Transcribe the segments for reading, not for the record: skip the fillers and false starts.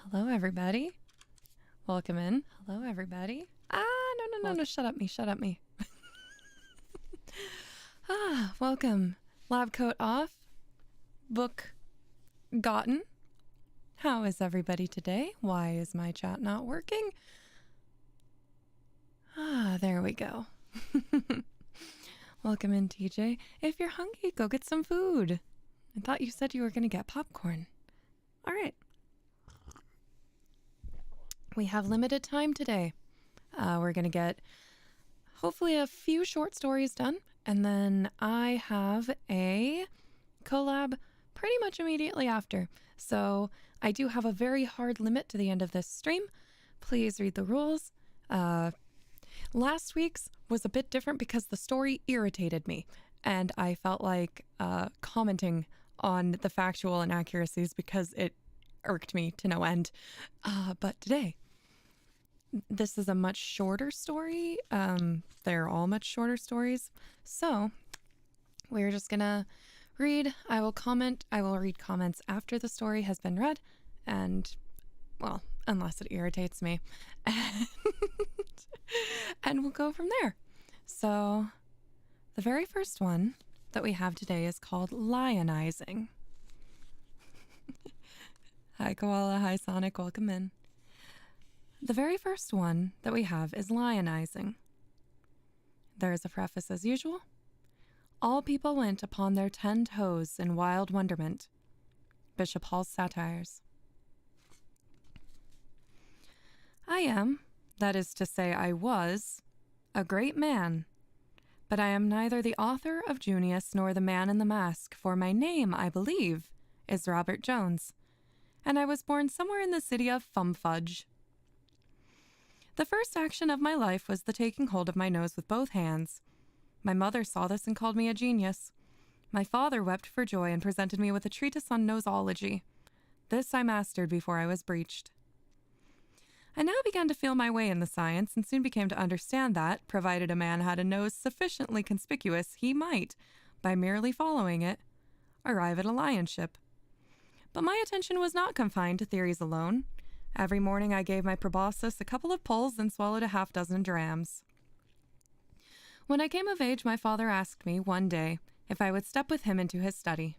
Hello, everybody. Welcome in. Hello, everybody. No, shut up me. Welcome. Lab coat off. Book gotten. How is everybody today? Why is my chat not working? There we go. Welcome in, TJ. If you're hungry, go get some food. I thought you said you were going to get popcorn. All right. We have limited time today. We're going to get hopefully a few short stories done, and then I have a collab pretty much immediately after. So I do have a very hard limit to the end of this stream. Please read the rules. Last week's was a bit different because the story irritated me, and I felt like commenting on the factual inaccuracies because it irked me to no end. But today, this is a much shorter story. They're all much shorter stories. So we're just gonna read. I will comment. I will read comments after the story has been read. And, well, unless it irritates me. And we'll go from there. So the very first one that we have today is called Lionizing. Hi, Koala. Hi, Sonic. Welcome in. The very first one that we have is Lionizing. There is a preface as usual. All people went upon their 10 toes in wild wonderment. Bishop Hall's Satires. I am, that is to say I was, a great man, but I am neither the author of Junius nor the Man in the Mask, for my name, I believe, is Robert Jones, and I was born somewhere in the city of Fumfudge. The first action of my life was the taking hold of my nose with both hands. My mother saw this and called me a genius. My father wept for joy and presented me with a treatise on nosology. This I mastered before I was breeched. I now began to feel my way in the science and soon became to understand that, provided a man had a nose sufficiently conspicuous, he might, by merely following it, arrive at a lionship. But my attention was not confined to theories alone. Every morning I gave my proboscis a couple of pulls and swallowed a half-dozen drams. When I came of age, my father asked me, one day, if I would step with him into his study.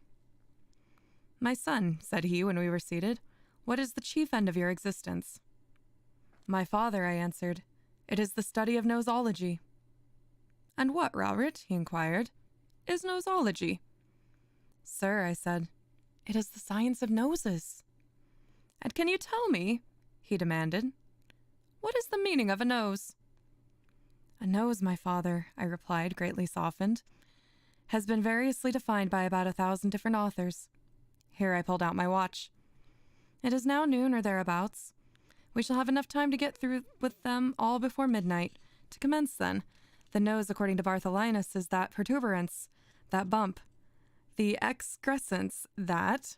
"My son," said he when we were seated, "what is the chief end of your existence?" "My father," I answered, "it is the study of nosology." "And what, Robert," he inquired, "is nosology?" "Sir," I said, "it is the science of noses." "And can you tell me," he demanded, "what is the meaning of a nose?" "A nose, my father," I replied, greatly softened, "has been variously defined by about 1,000 different authors." Here I pulled out my watch. "It is now noon or thereabouts. We shall have enough time to get through with them all before midnight. To commence, then, the nose, according to Bartholinus, is that protuberance, that bump, the excrescence, that—"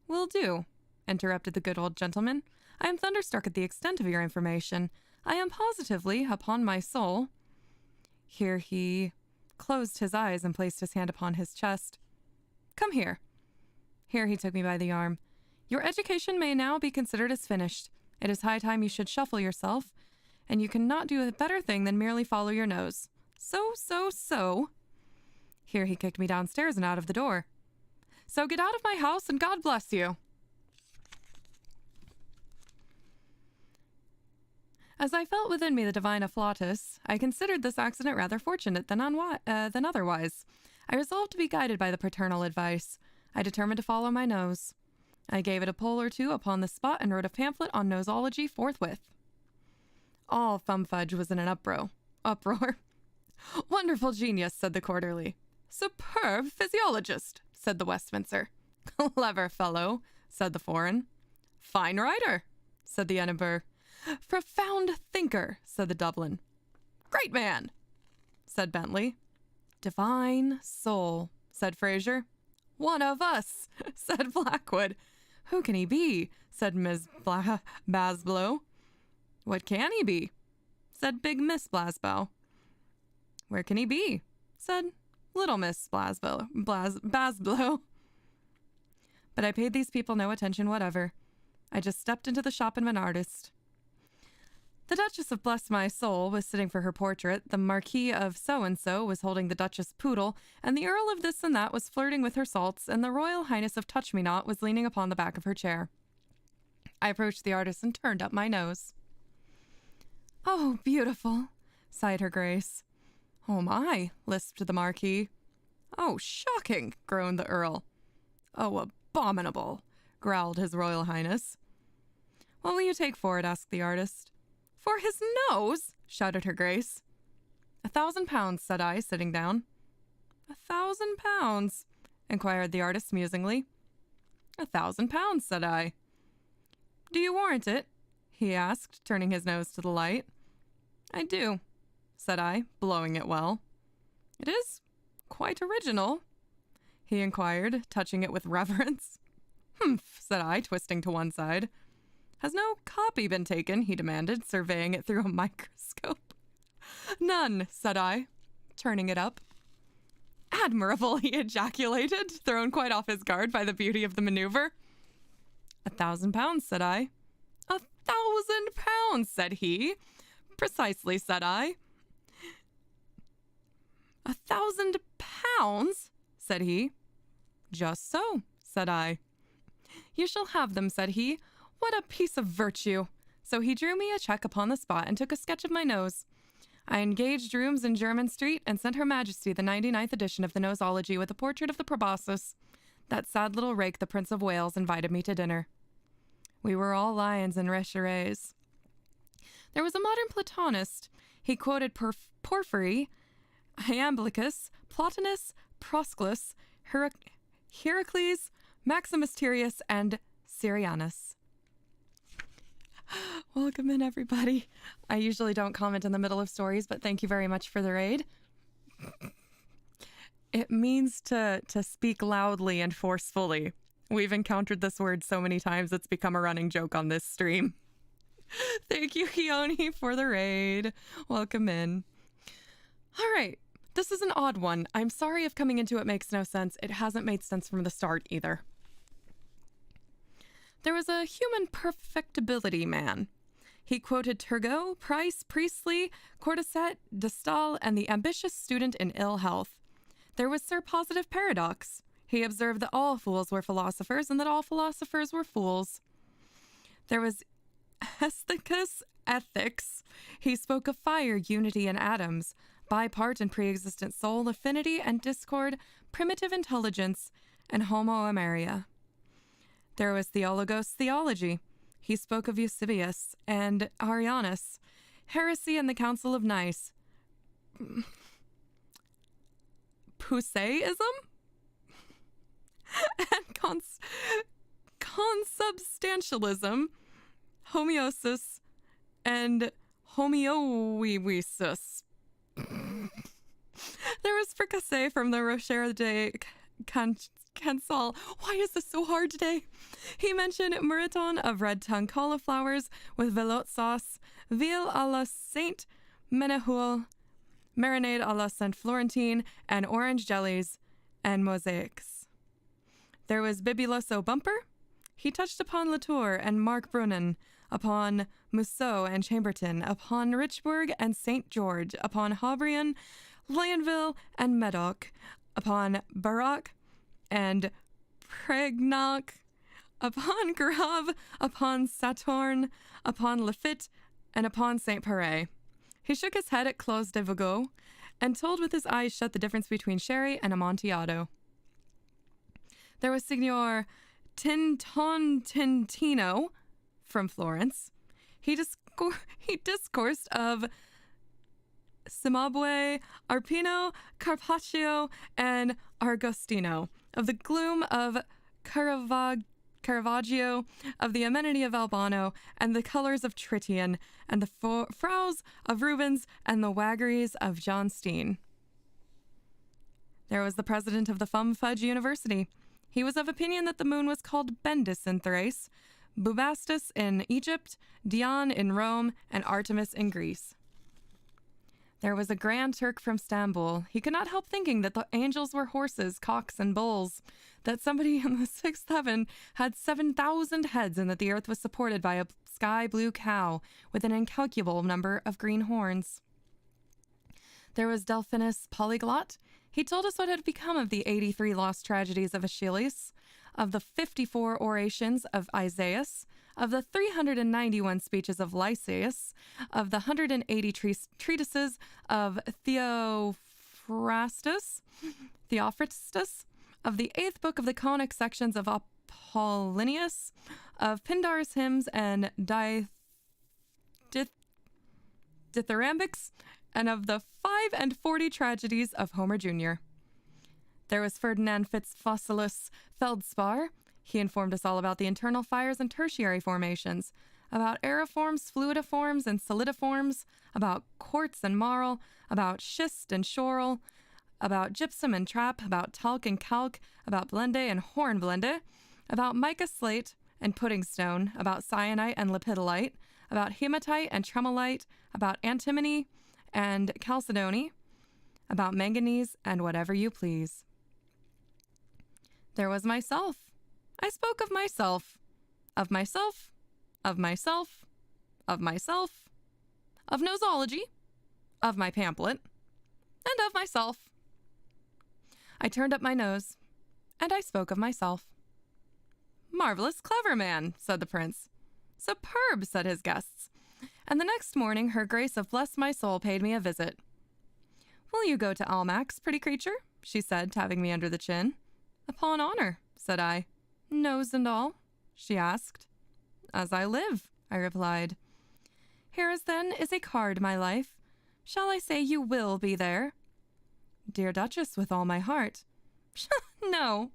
"Will do," interrupted the good old gentleman. "I am thunderstruck at the extent of your information. I am positively, upon my soul—" Here he closed his eyes and placed his hand upon his chest. "Come here." Here he took me by the arm. "Your education may now be considered as finished. It is high time you should shuffle yourself, and you cannot do a better thing than merely follow your nose. So. Here he kicked me downstairs and out of the door. "So get out of my house and God bless you." As I felt within me the divine afflatus, I considered this accident rather fortunate than otherwise. I resolved to be guided by the paternal advice. I determined to follow my nose. I gave it a pull or two upon the spot and wrote a pamphlet on nosology forthwith. All Fumfudge was in an uproar. "Wonderful genius," said the Quarterly. "Superb physiologist," said the Westminster. "Clever fellow," said the Foreign. "Fine writer," said the Edinburgh. "Profound thinker," said the Dublin. "Great man," said Bentley. "Divine soul," said Fraser. "One of us," said Blackwood. "Who can he be?" said Miss Basblow. "What can he be?" said Big Miss Blasbow. "Where can he be?" said Little Miss Basblow. But I paid these people no attention whatever. I just stepped into the shop of an artist. The Duchess of Bless My Soul was sitting for her portrait, the Marquis of So-and-so was holding the Duchess Poodle, and the Earl of This and That was flirting with her salts, and the Royal Highness of Touch-Me-Not was leaning upon the back of her chair. I approached the artist and turned up my nose. "Oh, beautiful," sighed her grace. "Oh my," lisped the Marquis. "Oh, shocking," groaned the Earl. "Oh, abominable," growled his Royal Highness. "What will you take for it?" asked the artist. "For his nose?" shouted her grace. £1,000, said I, sitting down. £1,000? inquired the artist musingly. £1,000, said I. "Do you warrant it?" he asked, turning his nose to the light. "I do," said I, blowing it well. "It is quite original?" he inquired, touching it with reverence. "Humph," said I, twisting to one side. "Has no copy been taken?" he demanded, surveying it through a microscope. "None," said I, turning it up. "Admirable," he ejaculated, thrown quite off his guard by the beauty of the maneuver. £1,000, said I. £1,000, said he. "Precisely," said I. £1,000, said he. "Just so," said I. "You shall have them," said he. "What a piece of virtue!" So he drew me a check upon the spot and took a sketch of my nose. I engaged rooms in Jermyn Street and sent Her Majesty the 99th edition of the Nosology with a portrait of the proboscis. That sad little rake, the Prince of Wales, invited me to dinner. We were all lions and richerees. There was a modern Platonist. He quoted Porphyry, Iamblichus, Plotinus, Prosclus, Heracles, Maximus Tyrius, and Syrianus. Welcome in, everybody. I usually don't comment in the middle of stories, but thank you very much for the raid. It means to speak loudly and forcefully. We've encountered this word so many times, it's become a running joke on this stream. Thank you, Hioni, for the raid. Welcome in. All right, this is an odd one. I'm sorry if coming into it makes no sense. It hasn't made sense from the start either. There was a human perfectibility man. He quoted Turgot, Price, Priestley, Cordyceps, de Stael, and the ambitious student in ill health. There was Sir Positive Paradox. He observed that all fools were philosophers and that all philosophers were fools. There was Aesthicus Ethics. He spoke of fire, unity, and atoms, bipart and pre-existent soul, affinity and discord, primitive intelligence, and homo ameria. There was Theologos Theology. He spoke of Eusebius and Arianus, heresy and the Council of Nice, Puseyism, and consubstantialism, homeosis, and homeoiosis. There was fricassee from the Rocher de Cancel. Why is this so hard today? He mentioned mouton of red tongue cauliflowers with velouté sauce, veal à la Saint Menehoul, marinade à la Saint Florentine, and orange jellies and mosaics. There was Bibuloso Bumper. He touched upon Latour and Mark Brunnen, upon Mousseau and Chambertin, upon Richburg and St. George, upon Habrian, Lionville and Medoc, upon Barak and Pregnac, upon Grave, upon Saturn, upon Lafitte, and upon Saint Paray. He shook his head at Clos de Vigo and told with his eyes shut the difference between sherry and Amontillado. There was Signor Tintontintino from Florence. He discoursed of Cimabue, Arpino, Carpaccio, and Argostino, of the gloom of Caravaggio, of the amenity of Albano, and the colors of Tritian, and the frows of Rubens, and the waggeries of John Steen. There was the president of the Fudge University. He was of opinion that the moon was called Bendis in Thrace, Bubastis in Egypt, Dion in Rome, and Artemis in Greece. There was a Grand Turk from Stamboul. He could not help thinking that the angels were horses, cocks, and bulls, that somebody in the sixth heaven had 7,000 heads, and that the earth was supported by a sky blue cow with an incalculable number of green horns. There was Delphinus Polyglot. He told us what had become of the 83 lost tragedies of Aeschylus, of the 54 orations of Isaias, of the 391 speeches of Lysias, of the 180 treatises of Theophrastus, of the 8th book of the conic sections of Apollonius, of Pindar's hymns and dithyrambics, and of the 45 tragedies of Homer Jr. There was Ferdinand Fitzfossilius Feldspar. He informed us all about the internal fires and tertiary formations, about aeriforms, fluidiforms, and solidiforms, about quartz and marl, about schist and schorl, about gypsum and trap, about talc and calc, about blende and hornblende, about mica slate and pudding stone, about syenite and lepidolite, about hematite and tremolite, about antimony and chalcedony, about manganese and whatever you please. There was myself. I spoke of myself, of myself, of myself, of myself, of nosology, of my pamphlet, and of myself. I turned up my nose, and I spoke of myself. "Marvelous clever man," said the prince. "Superb," said his guests. And the next morning her grace of bless my soul paid me a visit. "Will you go to Almack's, pretty creature?" she said, tapping me under the chin. "Upon honor," said I. "Nose and all?" she asked. "As I live," I replied. "Here then is a card, my life. Shall I say you will be there?" "Dear Duchess, with all my heart." "No,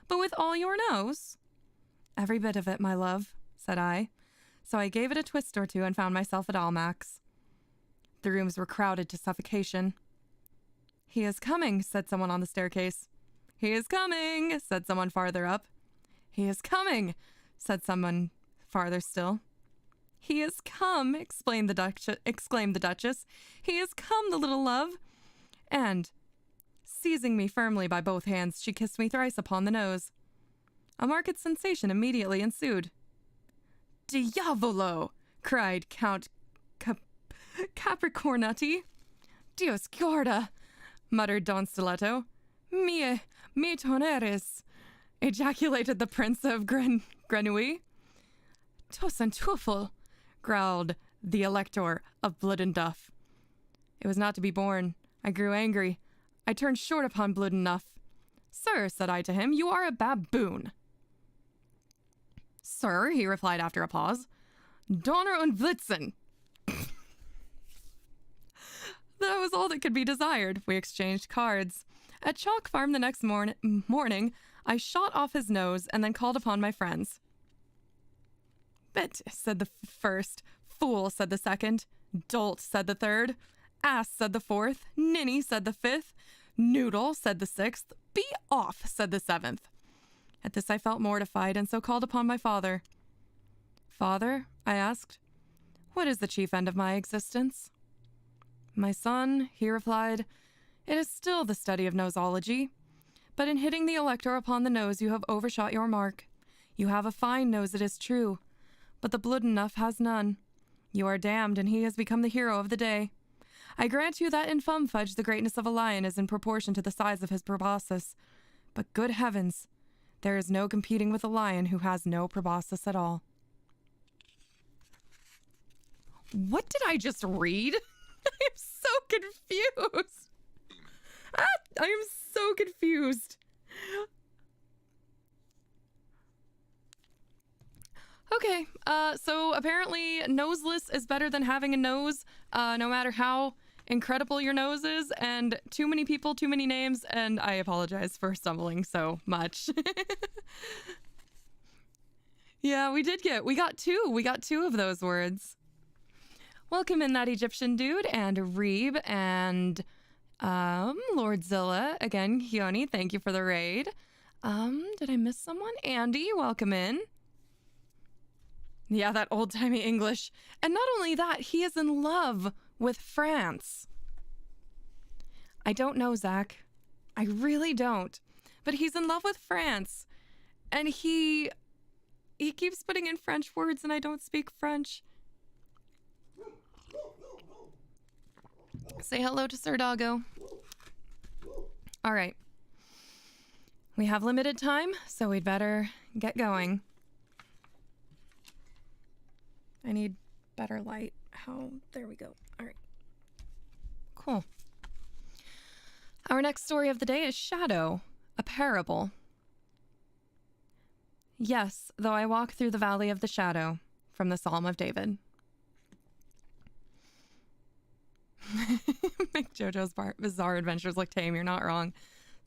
but with all your nose?" "Every bit of it, my love," said I. So I gave it a twist or two and found myself at Almack's. The rooms were crowded to suffocation. "He is coming," said someone on the staircase. "He is coming," said someone farther up. "He is coming," said someone farther still. "He is come," exclaimed the Duchess. "He is come, the little love." And, seizing me firmly by both hands, she kissed me thrice upon the nose. A marked sensation immediately ensued. "Diavolo!" cried Count Capricornutti. "Dios guarda!" muttered Don Stiletto. "Me toneres!" ejaculated the Prince of Grenouille. "Tos and Teufel!" growled the Elector of Bloodenduff. It was not to be borne. I grew angry. I turned short upon Bloodenduff. "Sir," said I to him, "you are a baboon." "Sir," he replied after a pause, "Donner und Blitzen." That was all that could be desired. We exchanged cards. At Chalk Farm the next morning, I shot off his nose and then called upon my friends. "Bet," said the first. "Fool," said the second. "Dolt," said the third. "Ass," said the fourth. "Ninny," said the fifth. "Noodle," said the sixth. "Be off," said the seventh. At this I felt mortified, and so called upon my father. "Father," I asked, "what is the chief end of my existence?" "My son," he replied, "it is still the study of nosology. But in hitting the Elector upon the nose you have overshot your mark. You have a fine nose, it is true, but the Bloodenduff has none. You are damned, and he has become the hero of the day. I grant you that in Fumfudge the greatness of a lion is in proportion to the size of his proboscis. But good heavens, there is no competing with a lion who has no proboscis at all." What did I just read? I'm so confused. I am so confused. Okay, so apparently noseless is better than having a nose, no matter how incredible your nose is, and too many people, too many names, and I apologize for stumbling so much. Yeah, we got two of those words. Welcome in that Egyptian dude, and Reeb, and Lord Zilla. Again, Keone, thank you for the raid. Did I miss someone? Andy, welcome in. Yeah, that old-timey English. And not only that, he is in love with France. I don't know, Zach. I really don't. But he's in love with France. And he keeps putting in French words and I don't speak French. Say hello to Sir Doggo. All right. We have limited time, so we'd better get going. I need better light. There we go. All right. Cool. Our next story of the day is Shadow, a parable. Yes, though I walk through the valley of the shadow, from the Psalm of David. Make JoJo's Bizarre Adventures look tame. You're not wrong.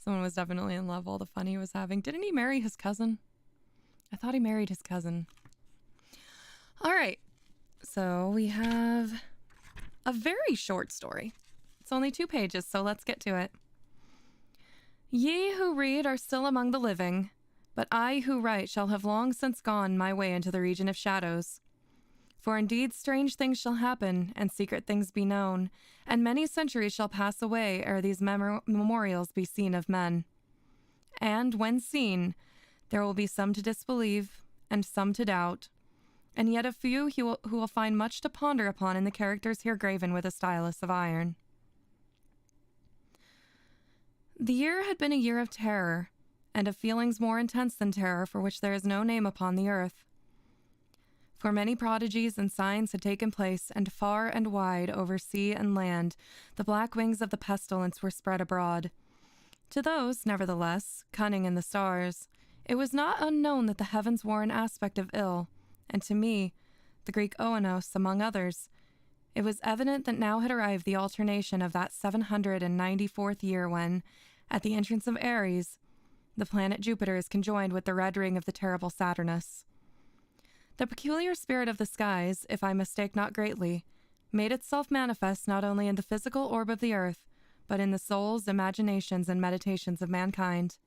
Someone was definitely in love all the fun he was having. Didn't he marry his cousin? I thought he married his cousin. All right. So we have a very short story. It's only 2 pages, so let's get to it. Ye who read are still among the living, but I who write shall have long since gone my way into the region of shadows. For indeed strange things shall happen, and secret things be known, and many centuries shall pass away ere these memorials be seen of men. And, when seen, there will be some to disbelieve, and some to doubt, and yet a few who will find much to ponder upon in the characters here graven with a stylus of iron. The year had been a year of terror, and of feelings more intense than terror for which there is no name upon the earth. For many prodigies and signs had taken place, and far and wide over sea and land the black wings of the pestilence were spread abroad. To those, nevertheless, cunning in the stars, it was not unknown that the heavens wore an aspect of ill, and to me, the Greek oanos, among others, it was evident that now had arrived the alternation of that 794th year when, at the entrance of Aries, the planet Jupiter is conjoined with the red ring of the terrible Saturnus. The peculiar spirit of the skies, if I mistake not greatly, made itself manifest not only in the physical orb of the earth, but in the souls, imaginations, and meditations of mankind.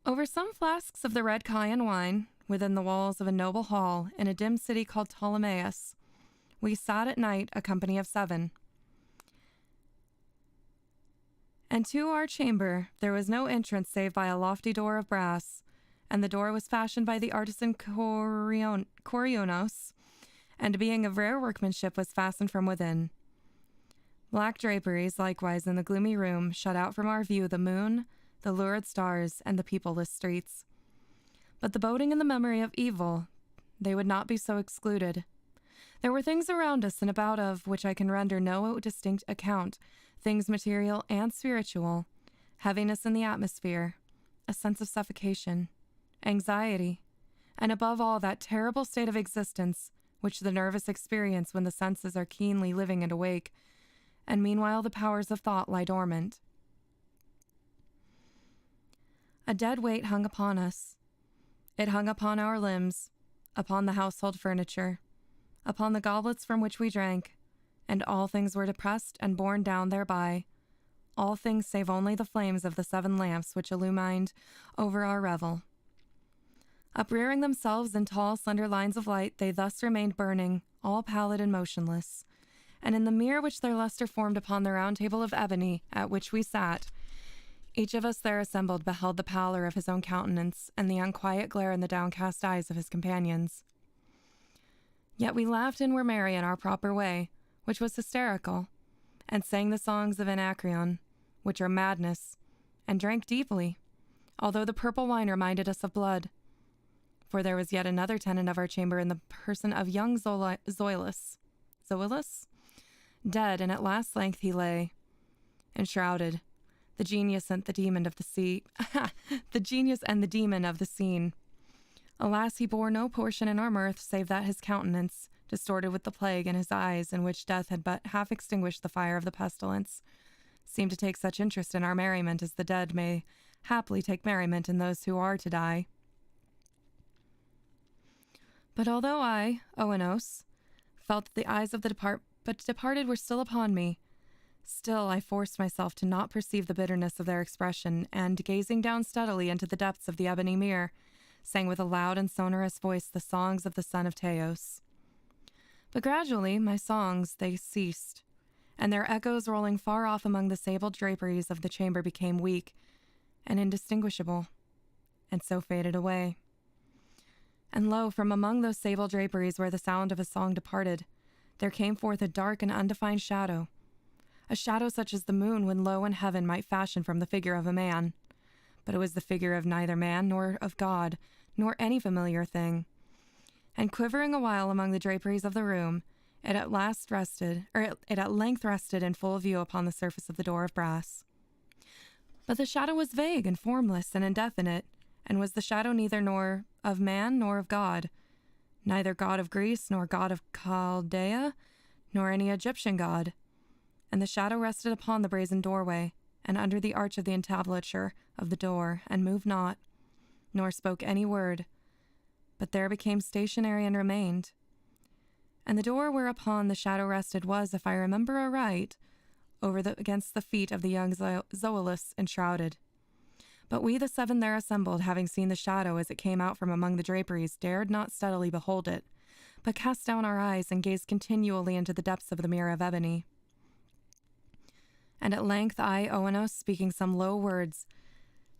Over some flasks of the red Chian wine, within the walls of a noble hall in a dim city called Ptolemais, we sat at night, a company of 7. And to our chamber there was no entrance save by a lofty door of brass, and the door was fashioned by the artisan Corionos, and being of rare workmanship was fastened from within. Black draperies, likewise, in the gloomy room, shut out from our view the moon, the lurid stars, and the peopleless streets. But the boding and the memory of evil, they would not be so excluded. There were things around us and about of which I can render no distinct account, things material and spiritual, heaviness in the atmosphere, a sense of suffocation, anxiety, and above all that terrible state of existence which the nervous experience when the senses are keenly living and awake, and meanwhile the powers of thought lie dormant. A dead weight hung upon us. It hung upon our limbs, upon the household furniture, upon the goblets from which we drank, and all things were depressed and borne down thereby, all things save only the flames of the 7 lamps which illumined over our revel. Uprearing themselves in tall, slender lines of light, they thus remained burning, all pallid and motionless, and in the mirror which their lustre formed upon the round table of ebony at which we sat, each of us there assembled beheld the pallor of his own countenance and the unquiet glare in the downcast eyes of his companions. Yet we laughed and were merry in our proper way, which was hysterical, and sang the songs of Anacreon, which are madness, and drank deeply, although the purple wine reminded us of blood. For there was yet another tenant of our chamber in the person of young Zoilus, dead, and at last length he lay, enshrouded, the genius and the demon of the sea, the genius and the demon of the scene. Alas, he bore no portion in our mirth, save that his countenance, distorted with the plague, and his eyes, in which death had but half extinguished the fire of the pestilence, seemed to take such interest in our merriment as the dead may haply take merriment in those who are to die. But although I, Oenos, felt that the eyes of the departed were still upon me, still I forced myself to not perceive the bitterness of their expression, and, gazing down steadily into the depths of the ebony mirror, sang with a loud and sonorous voice the songs of the son of Teos. But gradually my songs, they ceased, and their echoes rolling far off among the sable draperies of the chamber became weak and indistinguishable, and so faded away. And lo, from among those sable draperies where the sound of a song departed, there came forth a dark and undefined shadow, a shadow such as the moon when low in heaven might fashion from the figure of a man. But it was the figure of neither man nor of God, nor any familiar thing. And quivering a while among the draperies of the room, it at length rested in full view upon the surface of the door of brass. But the shadow was vague and formless and indefinite, and was the shadow neither nor of man nor of God, neither God of Greece nor God of Chaldea, nor any Egyptian god. And the shadow rested upon the brazen doorway, and under the arch of the entablature of the door, and moved not, nor spoke any word, but there became stationary and remained. And the door whereupon the shadow rested was, if I remember aright, against the feet of the young Zoilus enshrouded. But we the seven there assembled, having seen the shadow as it came out from among the draperies, dared not steadily behold it, but cast down our eyes and gazed continually into the depths of the mirror of ebony. And at length I, Oenos, speaking some low words,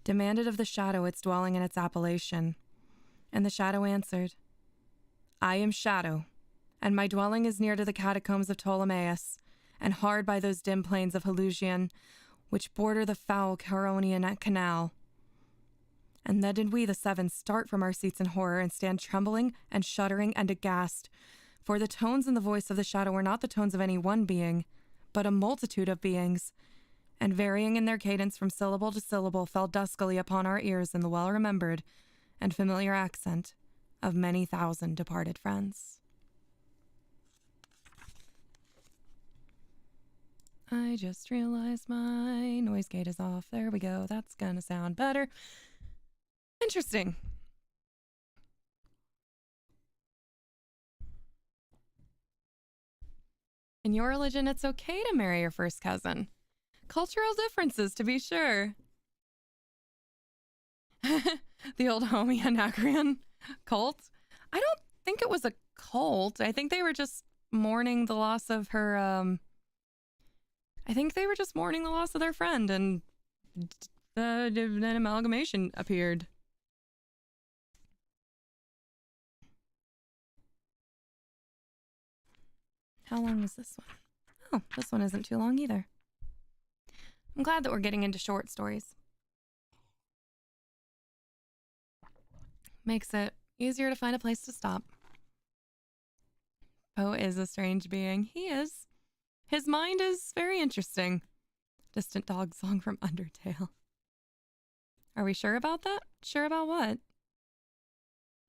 demanded of the shadow its dwelling and its appellation. And the shadow answered, I am Shadow, and my dwelling is near to the catacombs of Ptolemaeus, and hard by those dim plains of Helusion, which border the foul Charonian canal. And then did we, the seven, start from our seats in horror, and stand trembling and shuddering and aghast, for the tones in the voice of the shadow were not the tones of any one being, but a multitude of beings, and varying in their cadence from syllable to syllable, fell duskily upon our ears in the well-remembered and familiar accent of many thousand departed friends. I just realized my noise gate is off. There we go. That's gonna sound better. Interesting. In your religion, it's okay to marry your first cousin. Cultural differences, to be sure. The old homie Anacreon cult. I don't think it was a cult. I think they were just mourning the loss of her, I think they were just mourning the loss of their friend, and an amalgamation appeared. How long is this one? Oh, this one isn't too long either. I'm glad that we're getting into short stories. Makes it easier to find a place to stop. Poe is a strange being. He is. His mind is very interesting. Distant dog song from Undertale. Are we sure about that? Sure about what?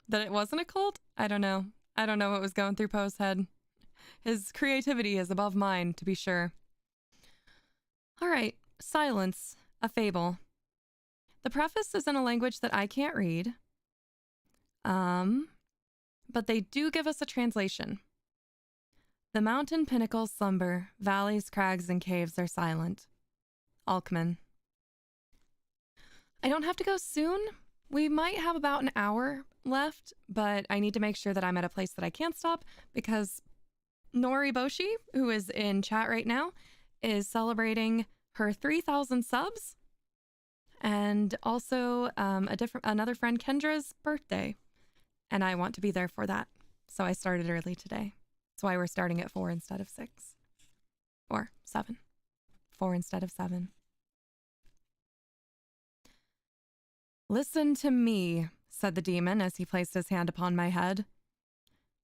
That it wasn't a cult? I don't know. I don't know what was going through Poe's head. His creativity is above mine, to be sure. All right. Silence, a fable. The preface is in a language that I can't read. But they do give us a translation. The mountain pinnacles slumber, valleys, crags, and caves are silent. Alkman. I don't have to go soon. We might have about an hour left, but I need to make sure that I'm at a place that I can't stop because Nori Boshi, who is in chat right now, is celebrating her 3,000 subs, and also another friend Kendra's birthday, and I want to be there for that. So I started early today. That's why we're starting at 4 instead of 6 or 7. 4 instead of 7. Listen to me, said the demon as he placed his hand upon my head.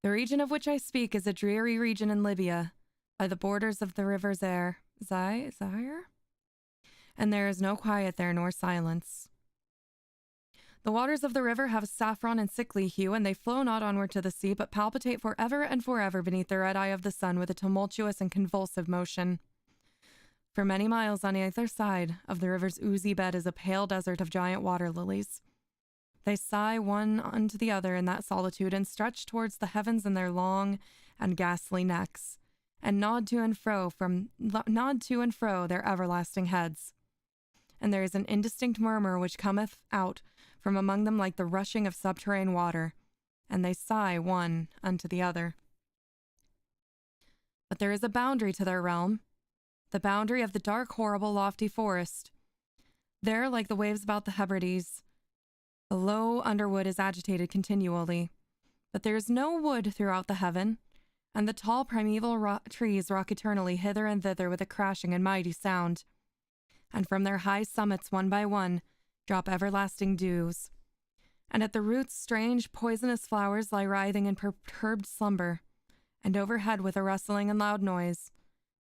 The region of which I speak is a dreary region in Libya, by the borders of the river Zaire, and there is no quiet there nor silence. The waters of the river have a saffron and sickly hue, and they flow not onward to the sea, but palpitate forever and forever beneath the red eye of the sun with a tumultuous and convulsive motion. For many miles on either side of the river's oozy bed is a pale desert of giant water lilies. They sigh one unto the other in that solitude and stretch towards the heavens in their long and ghastly necks, and nod to and fro their everlasting heads. And there is an indistinct murmur which cometh out from among them like the rushing of subterranean water, and they sigh one unto the other. But there is a boundary to their realm, the boundary of the dark, horrible, lofty forest. There, like the waves about the Hebrides, the low underwood is agitated continually, but there is no wood throughout the heaven, and the tall primeval trees rock eternally hither and thither with a crashing and mighty sound, and from their high summits, one by one, drop everlasting dews. And at the roots strange poisonous flowers lie writhing in perturbed slumber, and overhead with a rustling and loud noise,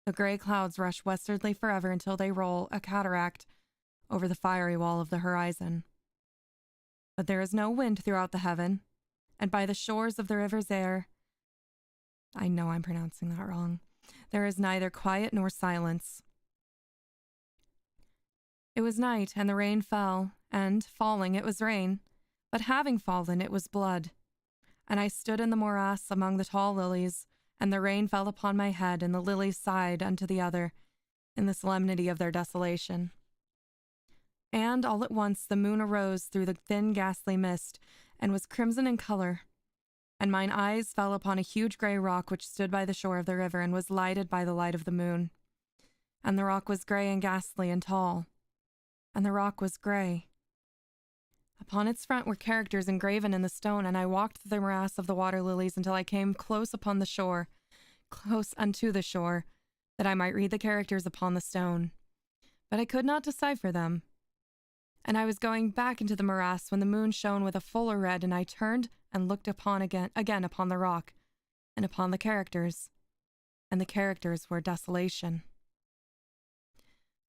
the gray clouds rush westwardly forever until they roll, a cataract, over the fiery wall of the horizon. But there is no wind throughout the heaven, and by the shores of the river Zaire, I know I'm pronouncing that wrong, there is neither quiet nor silence. It was night, and the rain fell, and, falling, it was rain, but having fallen, it was blood. And I stood in the morass among the tall lilies, and the rain fell upon my head, and the lilies sighed unto the other, in the solemnity of their desolation. And all at once the moon arose through the thin ghastly mist, and was crimson in color, and mine eyes fell upon a huge grey rock which stood by the shore of the river, and was lighted by the light of the moon. And the rock was grey and ghastly and tall, and the rock was grey. Upon its front were characters engraven in the stone, and I walked through the morass of the water lilies until I came close upon the shore, close unto the shore, that I might read the characters upon the stone. But I could not decipher them. And I was going back into the morass when the moon shone with a fuller red, and I turned and looked again upon the rock, and upon the characters. And the characters were desolation.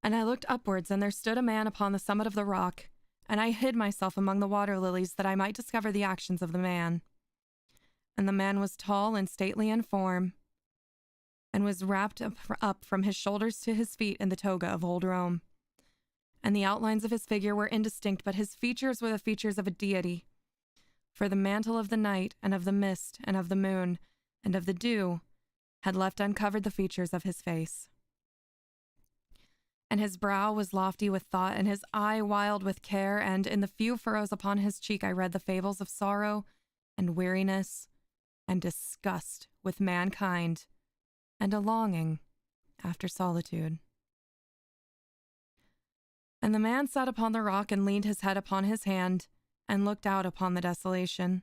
And I looked upwards, and there stood a man upon the summit of the rock, and I hid myself among the water lilies that I might discover the actions of the man. And the man was tall and stately in form, and was wrapped up from his shoulders to his feet in the toga of old Rome. And the outlines of his figure were indistinct, but his features were the features of a deity. For the mantle of the night, and of the mist, and of the moon, and of the dew, had left uncovered the features of his face. And his brow was lofty with thought, and his eye wild with care, and in the few furrows upon his cheek I read the fables of sorrow, and weariness, and disgust with mankind, and a longing after solitude. And the man sat upon the rock, and leaned his head upon his hand, and looked out upon the desolation.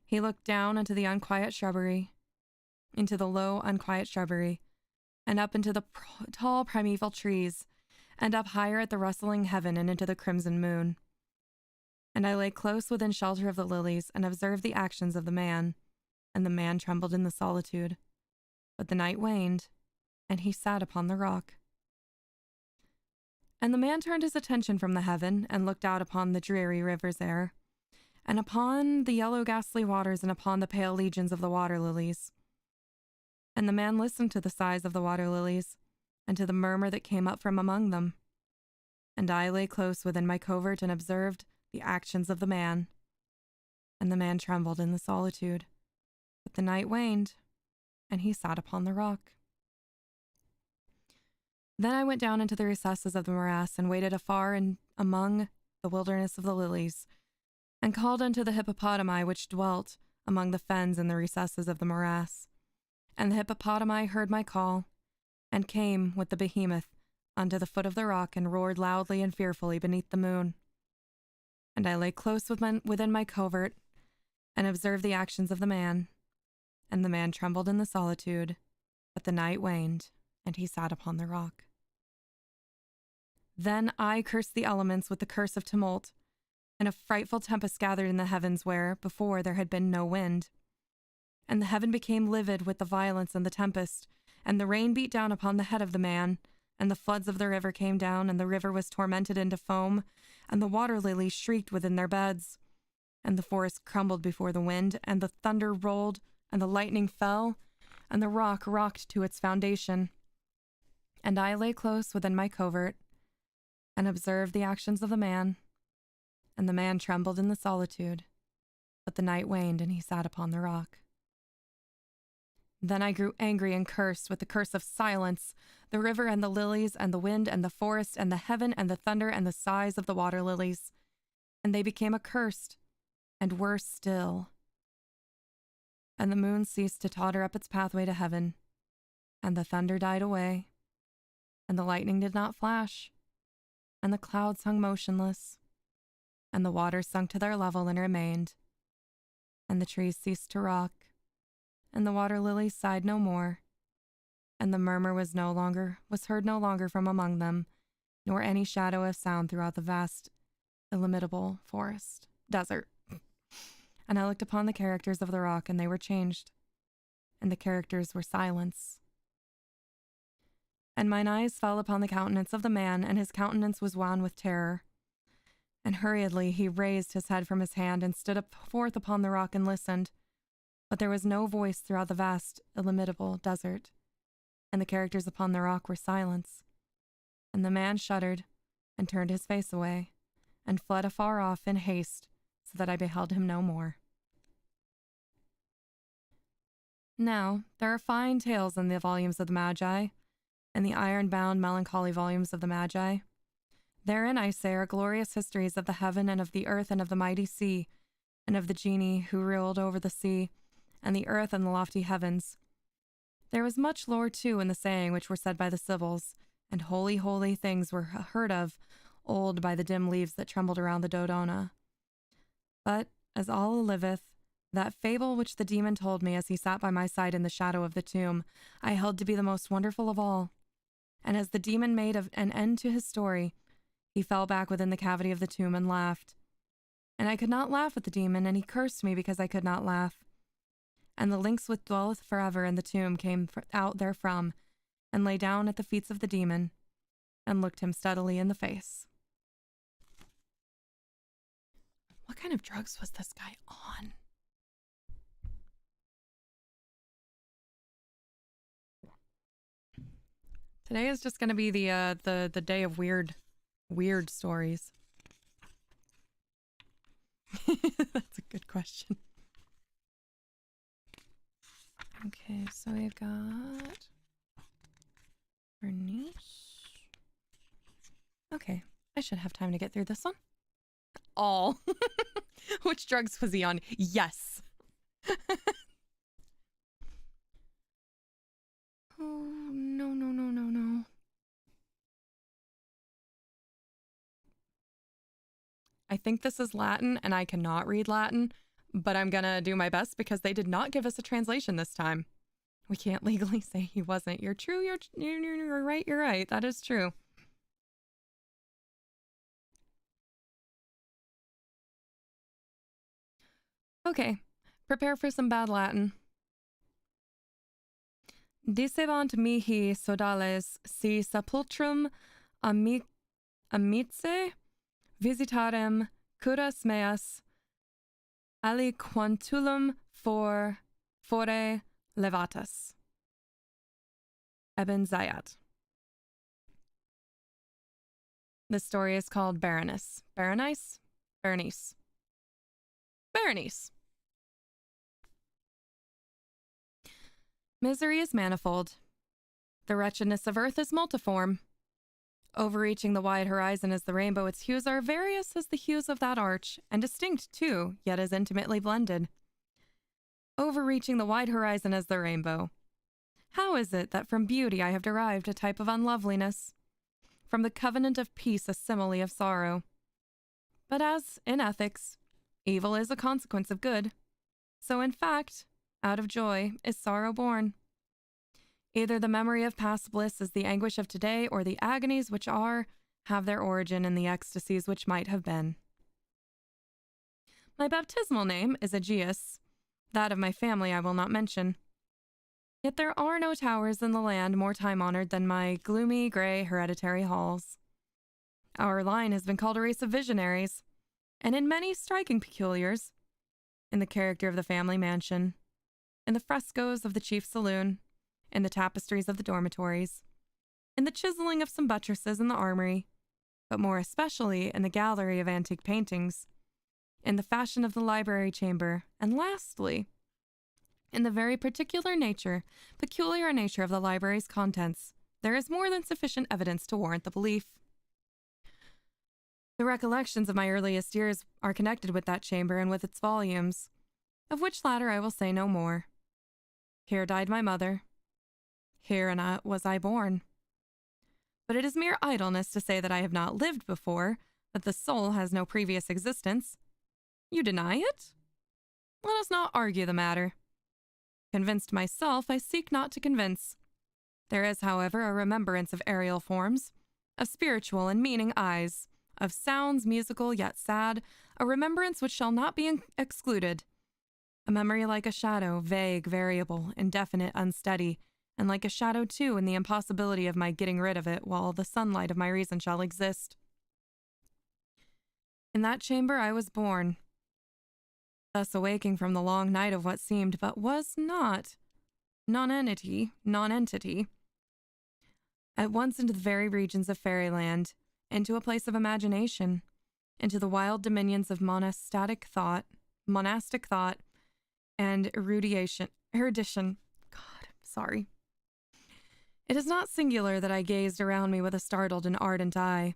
He looked down into the unquiet shrubbery, into the low, unquiet shrubbery, and up into the tall primeval trees, and up higher at the rustling heaven, and into the crimson moon. And I lay close within shelter of the lilies, and observed the actions of the man, and the man trembled in the solitude. But the night waned, and he sat upon the rock. And the man turned his attention from the heaven, and looked out upon the dreary river Zaire, and upon the yellow ghastly waters, and upon the pale legions of the water lilies. And the man listened to the sighs of the water lilies, and to the murmur that came up from among them. And I lay close within my covert, and observed the actions of the man. And the man trembled in the solitude. But the night waned, and he sat upon the rock. Then I went down into the recesses of the morass, and waited afar among the wilderness of the lilies, and called unto the hippopotami which dwelt among the fens in the recesses of the morass. And the hippopotami heard my call, and came with the behemoth unto the foot of the rock, and roared loudly and fearfully beneath the moon. And I lay close within my covert, and observed the actions of the man. And the man trembled in the solitude, but the night waned, and he sat upon the rock. Then I cursed the elements with the curse of tumult, and a frightful tempest gathered in the heavens where, before, there had been no wind. And the heaven became livid with the violence and the tempest, and the rain beat down upon the head of the man, and the floods of the river came down, and the river was tormented into foam, and the water lilies shrieked within their beds, and the forest crumbled before the wind, and the thunder rolled, and the lightning fell, and the rock rocked to its foundation. And I lay close within my covert, and observed the actions of the man, and the man trembled in the solitude, but the night waned, and he sat upon the rock. Then I grew angry and cursed with the curse of silence, the river and the lilies and the wind and the forest and the heaven and the thunder and the sighs of the water lilies. And they became accursed and were still. And the moon ceased to totter up its pathway to heaven, and the thunder died away, and the lightning did not flash, and the clouds hung motionless, and the waters sunk to their level and remained, and the trees ceased to rock, and the water lilies sighed no more, and the murmur was heard no longer from among them, nor any shadow of sound throughout the vast, illimitable desert. And I looked upon the characters of the rock, and they were changed, and the characters were silence. And mine eyes fell upon the countenance of the man, and his countenance was wan with terror. And hurriedly he raised his head from his hand, and stood up forth upon the rock and listened. But there was no voice throughout the vast, illimitable desert, and the characters upon the rock were silence. And the man shuddered, and turned his face away, and fled afar off in haste, so that I beheld him no more. Now, there are fine tales in the volumes of the Magi, and the iron-bound, melancholy volumes of the Magi. Therein, I say, are glorious histories of the heaven and of the earth and of the mighty sea, and of the genii who ruled over the sea, and the earth and the lofty heavens. There was much lore, too, in the saying which were said by the Sibyls, and holy, holy things were heard of old by the dim leaves that trembled around the Dodona. But, as Allah liveth, that fable which the demon told me as he sat by my side in the shadow of the tomb, I held to be the most wonderful of all. And as the demon made an end to his story, he fell back within the cavity of the tomb and laughed. And I could not laugh at the demon, and he cursed me because I could not laugh. And the lynx which dwelleth forever in the tomb came out therefrom, and lay down at the feet of the demon, and looked him steadily in the face. What kind of drugs was this guy on? Today is just going to be the day of weird stories. That's a good question. Okay, so we've got Bernice. Okay, I should have time to get through this one. All. Which drugs was he on? Yes. Oh, no. I think this is Latin, and I cannot read Latin, but I'm gonna do my best because they did not give us a translation this time. We can't legally say he wasn't. You're right. That is true. Okay, prepare for some bad Latin. Dicebant mihi sodales si sepulchrum amice visitarem curas meas aliquantulum fore levatas. Ibn Zayat. This story is called Berenice. Berenice. Misery is manifold. The wretchedness of earth is multiform. Overreaching the wide horizon as the rainbow, its hues are various as the hues of that arch, and distinct too, yet as intimately blended. Overreaching the wide horizon as the rainbow. How is it that from beauty I have derived a type of unloveliness? From the covenant of peace a simile of sorrow. But as, in ethics, evil is a consequence of good, so in fact, out of joy is sorrow born. Either the memory of past bliss is the anguish of today, or the agonies which are have their origin in the ecstasies which might have been. My baptismal name is Aegeus. That of my family I will not mention. Yet there are no towers in the land more time-honored than my gloomy, gray, hereditary halls. Our line has been called a race of visionaries, and in many striking peculiars, in the character of the family mansion, in the frescoes of the chief saloon, in the tapestries of the dormitories, in the chiseling of some buttresses in the armory, but more especially in the gallery of antique paintings, in the fashion of the library chamber, and lastly, in the very peculiar nature of the library's contents, there is more than sufficient evidence to warrant the belief. The recollections of my earliest years are connected with that chamber and with its volumes, of which latter I will say no more. Here died my mother. Here was I born. But it is mere idleness to say that I have not lived before, that the soul has no previous existence. You deny it? Let us not argue the matter. Convinced myself, I seek not to convince. There is, however, a remembrance of aerial forms, of spiritual and meaning eyes, of sounds musical yet sad, a remembrance which shall not be excluded. A memory like a shadow, vague, variable, indefinite, unsteady, and like a shadow too in the impossibility of my getting rid of it while the sunlight of my reason shall exist. In that chamber I was born, thus awaking from the long night of what seemed but was not, nonentity, at once into the very regions of fairyland, into a place of imagination, into the wild dominions of monastic thought, and erudition. It is not singular that I gazed around me with a startled and ardent eye,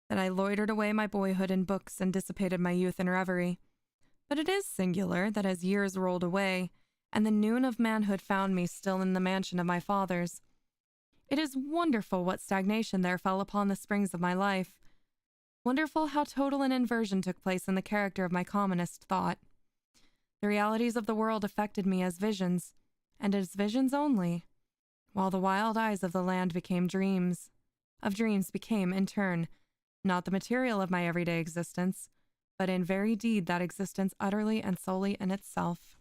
that I loitered away my boyhood in books and dissipated my youth in reverie. But it is singular that as years rolled away, and the noon of manhood found me still in the mansion of my fathers, it is wonderful what stagnation there fell upon the springs of my life. Wonderful how total an inversion took place in the character of my commonest thought. The realities of the world affected me as visions, and as visions only, while the wild eyes of the land became dreams. Of dreams became, in turn, not the material of my everyday existence, but in very deed that existence utterly and solely in itself.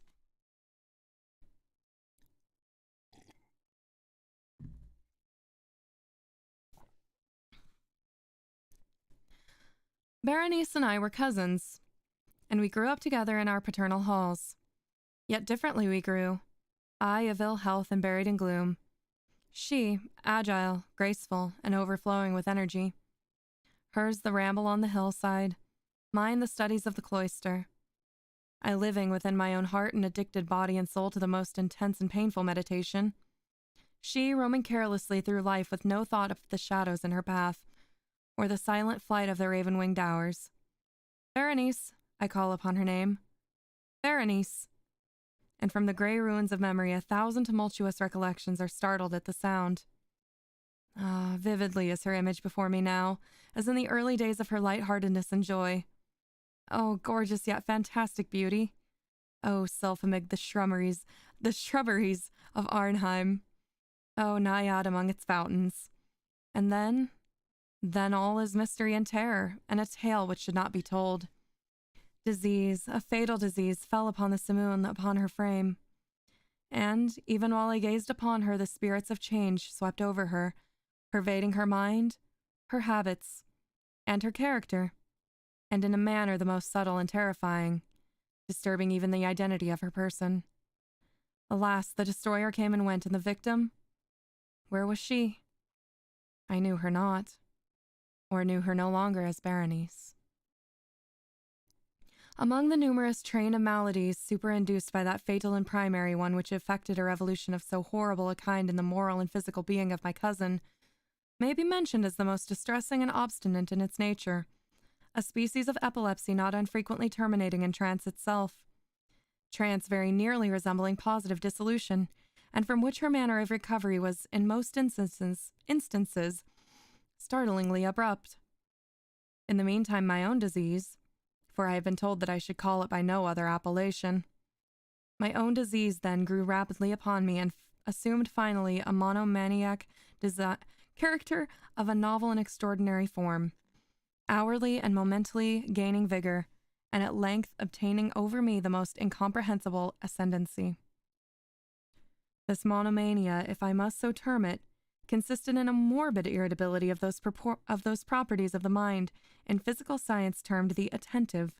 Berenice and I were cousins, and we grew up together in our paternal halls. Yet differently we grew, I of ill health and buried in gloom, she agile, graceful, and overflowing with energy. Hers the ramble on the hillside, mine the studies of the cloister. I living within my own heart and addicted body and soul to the most intense and painful meditation. She roaming carelessly through life with no thought of the shadows in her path, or the silent flight of the raven-winged hours. Berenice, I call upon her name. Berenice. And from the grey ruins of memory 1,000 tumultuous recollections are startled at the sound. Ah, vividly is her image before me now, as in the early days of her lightheartedness and joy. Oh, gorgeous yet fantastic beauty. Oh, self amid the shrubberies of Arnheim. Oh, naiad among its fountains. And then all is mystery and terror, and a tale which should not be told. Disease, a fatal disease, fell upon the simoon upon her frame. And, even while I gazed upon her, the spirits of change swept over her, pervading her mind, her habits, and her character, and in a manner the most subtle and terrifying, disturbing even the identity of her person. Alas, the destroyer came and went, and the victim? Where was she? I knew her not, or knew her no longer as Berenice. Among the numerous train of maladies superinduced by that fatal and primary one which effected a revolution of so horrible a kind in the moral and physical being of my cousin, may be mentioned as the most distressing and obstinate in its nature, a species of epilepsy not unfrequently terminating in trance itself, trance very nearly resembling positive dissolution, and from which her manner of recovery was in most instances startlingly abrupt. In the meantime, my own disease, for I have been told that I should call it by no other appellation, my own disease then grew rapidly upon me and assumed finally a monomaniac character of a novel and extraordinary form, hourly and momently gaining vigor, and at length obtaining over me the most incomprehensible ascendancy. This monomania, if I must so term it, consisted in a morbid irritability of those properties of the mind in physical science termed the attentive.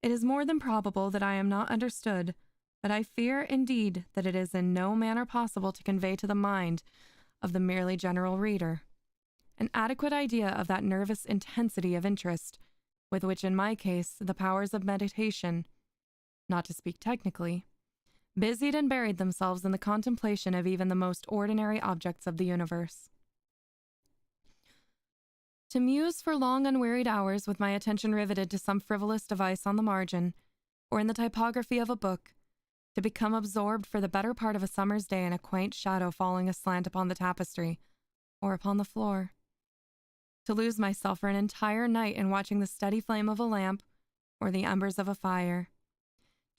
It is more than probable that I am not understood, but I fear, indeed, that it is in no manner possible to convey to the mind of the merely general reader an adequate idea of that nervous intensity of interest with which, in my case, the powers of meditation, not to speak technically, busied and buried themselves in the contemplation of even the most ordinary objects of the universe. To muse for long unwearied hours with my attention riveted to some frivolous device on the margin, or in the typography of a book, to become absorbed for the better part of a summer's day in a quaint shadow falling aslant upon the tapestry, or upon the floor. To lose myself for an entire night in watching the steady flame of a lamp or the embers of a fire.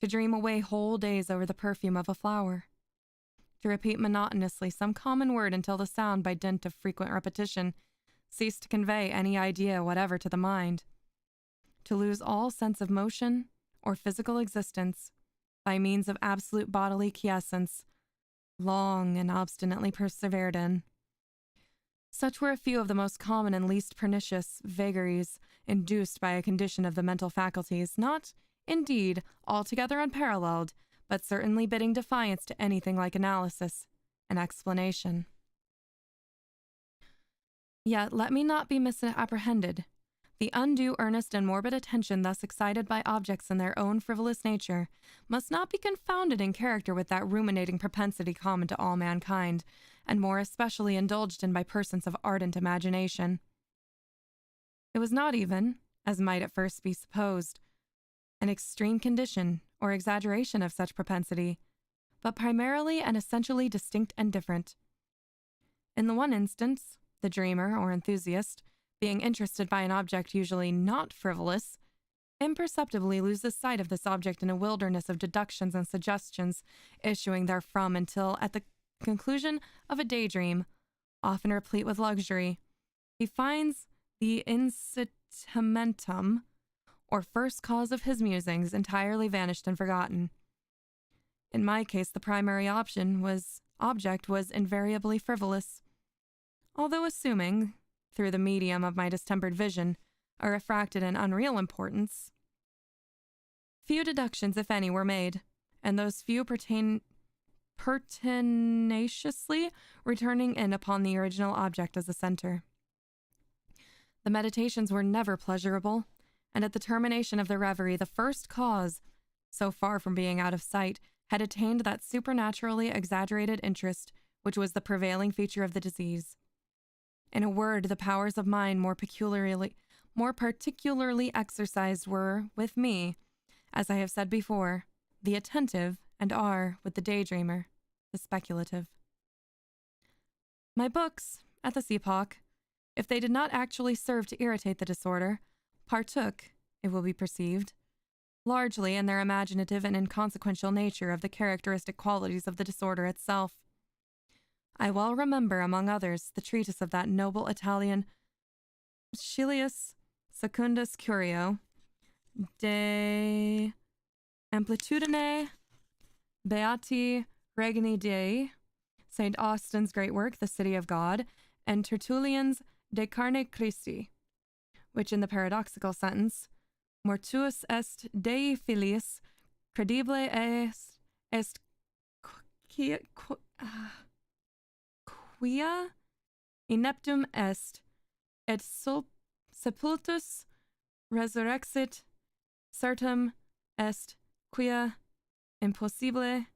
To dream away whole days over the perfume of a flower. To repeat monotonously some common word until the sound, by dint of frequent repetition, ceased to convey any idea whatever to the mind. To lose all sense of motion or physical existence by means of absolute bodily quiescence, long and obstinately persevered in. Such were a few of the most common and least pernicious vagaries induced by a condition of the mental faculties, not, indeed, altogether unparalleled, but certainly bidding defiance to anything like analysis and explanation. Yet let me not be misapprehended. The undue, earnest, and morbid attention thus excited by objects in their own frivolous nature must not be confounded in character with that ruminating propensity common to all mankind, and more especially indulged in by persons of ardent imagination. It was not even, as might at first be supposed, an extreme condition or exaggeration of such propensity, but primarily and essentially distinct and different. In the one instance, the dreamer or enthusiast, being interested by an object usually not frivolous, imperceptibly loses sight of this object in a wilderness of deductions and suggestions issuing therefrom until, at the conclusion of a daydream, often replete with luxury, he finds the incitamentum, or first cause of his musings, entirely vanished and forgotten. In my case, the primary object was invariably frivolous, although assuming, through the medium of my distempered vision, a refracted and unreal importance. Few deductions, if any, were made, and those few pertinaciously returning in upon the original object as a center. The meditations were never pleasurable, and at the termination of the reverie, the first cause, so far from being out of sight, had attained that supernaturally exaggerated interest which was the prevailing feature of the disease. In a word, the powers of mind more particularly exercised were, with me, as I have said before, the attentive, and are, with the daydreamer, the speculative. My books, at this epoch, if they did not actually serve to irritate the disorder, partook, it will be perceived, largely in their imaginative and inconsequential nature of the characteristic qualities of the disorder itself. I well remember, among others, the treatise of that noble Italian Schilius Secundus Curio, De Amplitudine Beati Regni Dei, St. Austin's great work, The City of God, and Tertullian's De Carne Christi, which in the paradoxical sentence, Mortuus est Dei filius, credible est quia ineptum est, et sepultus resurrexit, certum est quia impossibile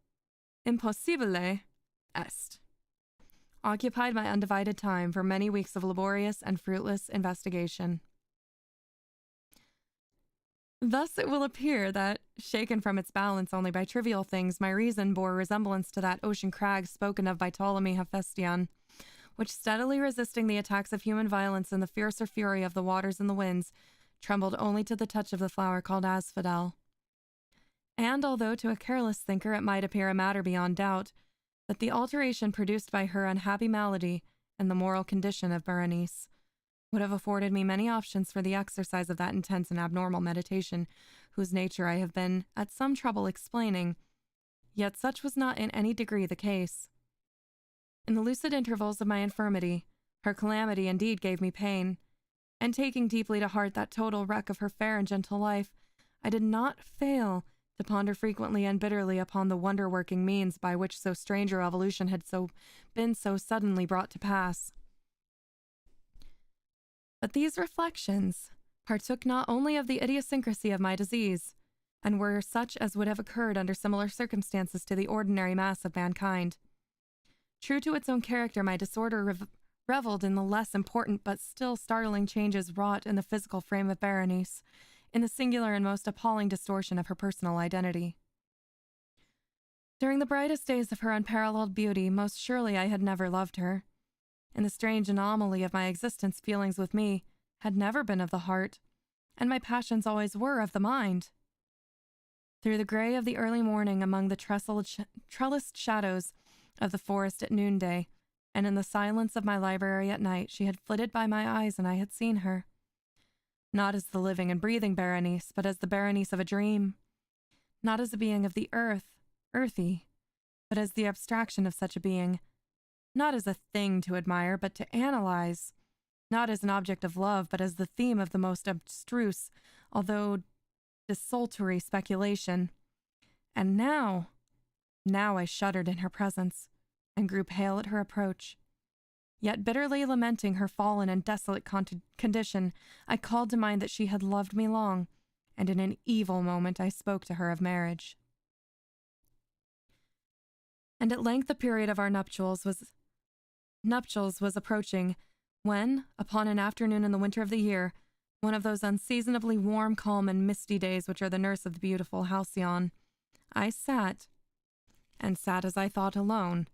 est, occupied my undivided time for many weeks of laborious and fruitless investigation. Thus it will appear that, shaken from its balance only by trivial things, my reason bore resemblance to that ocean crag spoken of by Ptolemy Hephaestion, which, steadily resisting the attacks of human violence and the fiercer fury of the waters and the winds, trembled only to the touch of the flower called asphodel. And although to a careless thinker it might appear a matter beyond doubt that the alteration produced by her unhappy malady and the moral condition of Berenice would have afforded me many options for the exercise of that intense and abnormal meditation whose nature I have been at some trouble explaining, yet such was not in any degree the case. In the lucid intervals of my infirmity, her calamity indeed gave me pain, and taking deeply to heart that total wreck of her fair and gentle life, I did not fail to ponder frequently and bitterly upon the wonder-working means by which so strange a revolution had been so suddenly brought to pass. But these reflections partook not only of the idiosyncrasy of my disease, and were such as would have occurred under similar circumstances to the ordinary mass of mankind. True to its own character, my disorder reveled in the less important but still startling changes wrought in the physical frame of Berenice, in the singular and most appalling distortion of her personal identity. During the brightest days of her unparalleled beauty, most surely I had never loved her, In the strange anomaly of my existence, feelings with me had never been of the heart, and my passions always were of the mind. Through the gray of the early morning, among the trellised shadows of the forest at noonday, and in the silence of my library at night, she had flitted by my eyes, and I had seen her. Not as the living and breathing Berenice, but as the Berenice of a dream. Not as a being of the earth, earthy, but as the abstraction of such a being. Not as a thing to admire, but to analyze. Not as an object of love, but as the theme of the most abstruse, although desultory speculation. And now I shuddered in her presence, and grew pale at her approach. Yet bitterly lamenting her fallen and desolate condition, I called to mind that she had loved me long, and in an evil moment I spoke to her of marriage. And at length the period of our nuptials was approaching, when, upon an afternoon in the winter of the year, one of those unseasonably warm, calm, and misty days which are the nurse of the beautiful halcyon, I sat as I thought alone,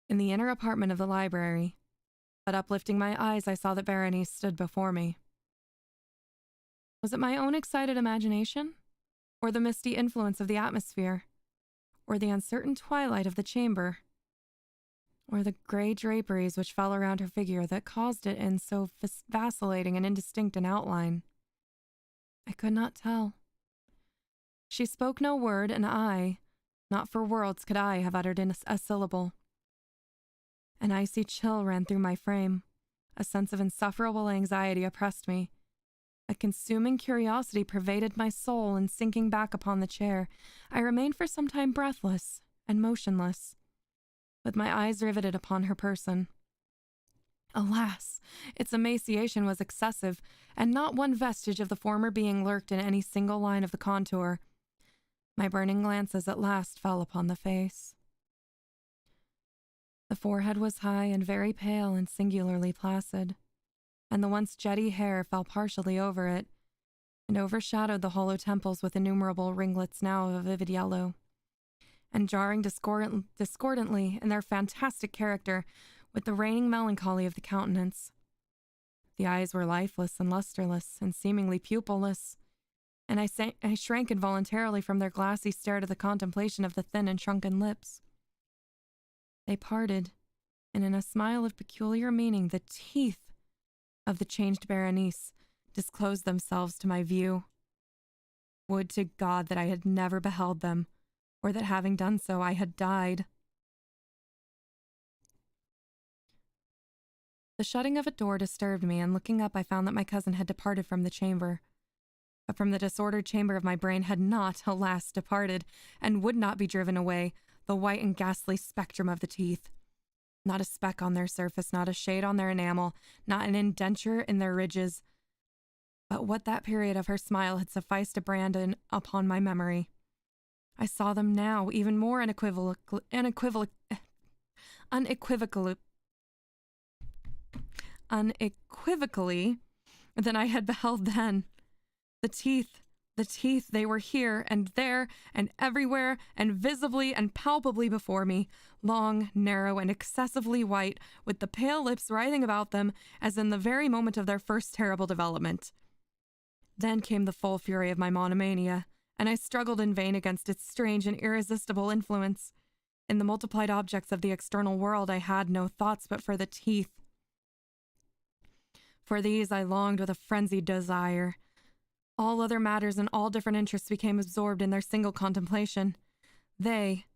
in the inner apartment of the library, but uplifting my eyes I saw that Berenice stood before me. Was it my own excited imagination, or the misty influence of the atmosphere, or the uncertain twilight of the chamber, or the gray draperies which fell around her figure that caused it in so vacillating and indistinct an outline? I could not tell. She spoke no word, and I, not for worlds could I have uttered a syllable. An icy chill ran through my frame. A sense of insufferable anxiety oppressed me. A consuming curiosity pervaded my soul, and sinking back upon the chair, I remained for some time breathless and motionless, with my eyes riveted upon her person. Alas, its emaciation was excessive, and not one vestige of the former being lurked in any single line of the contour. My burning glances at last fell upon the face. The forehead was high and very pale and singularly placid, and the once jetty hair fell partially over it, and overshadowed the hollow temples with innumerable ringlets now of a vivid yellow, and jarring discordantly in their fantastic character with the reigning melancholy of the countenance. The eyes were lifeless and lustreless and seemingly pupilless, and I shrank involuntarily from their glassy stare to the contemplation of the thin and shrunken lips. They parted, and in a smile of peculiar meaning, the teeth of the changed Berenice disclosed themselves to my view. Would to God that I had never beheld them, or that having done so I had died. The shutting of a door disturbed me, and looking up I found that my cousin had departed from the chamber. But from the disordered chamber of my brain had not, alas, departed, and would not be driven away, the white and ghastly spectrum of the teeth. Not a speck on their surface, not a shade on their enamel, not an indenture in their ridges. But what that period of her smile had sufficed to brand upon my memory. I saw them now even more unequivocally than I had beheld then. The teeth, they were here and there and everywhere and visibly and palpably before me, long, narrow, and excessively white, with the pale lips writhing about them as in the very moment of their first terrible development. Then came the full fury of my monomania, and I struggled in vain against its strange and irresistible influence. In the multiplied objects of the external world I had no thoughts but for the teeth. For these I longed with a frenzied desire. All other matters and all different interests became absorbed in their single contemplation. They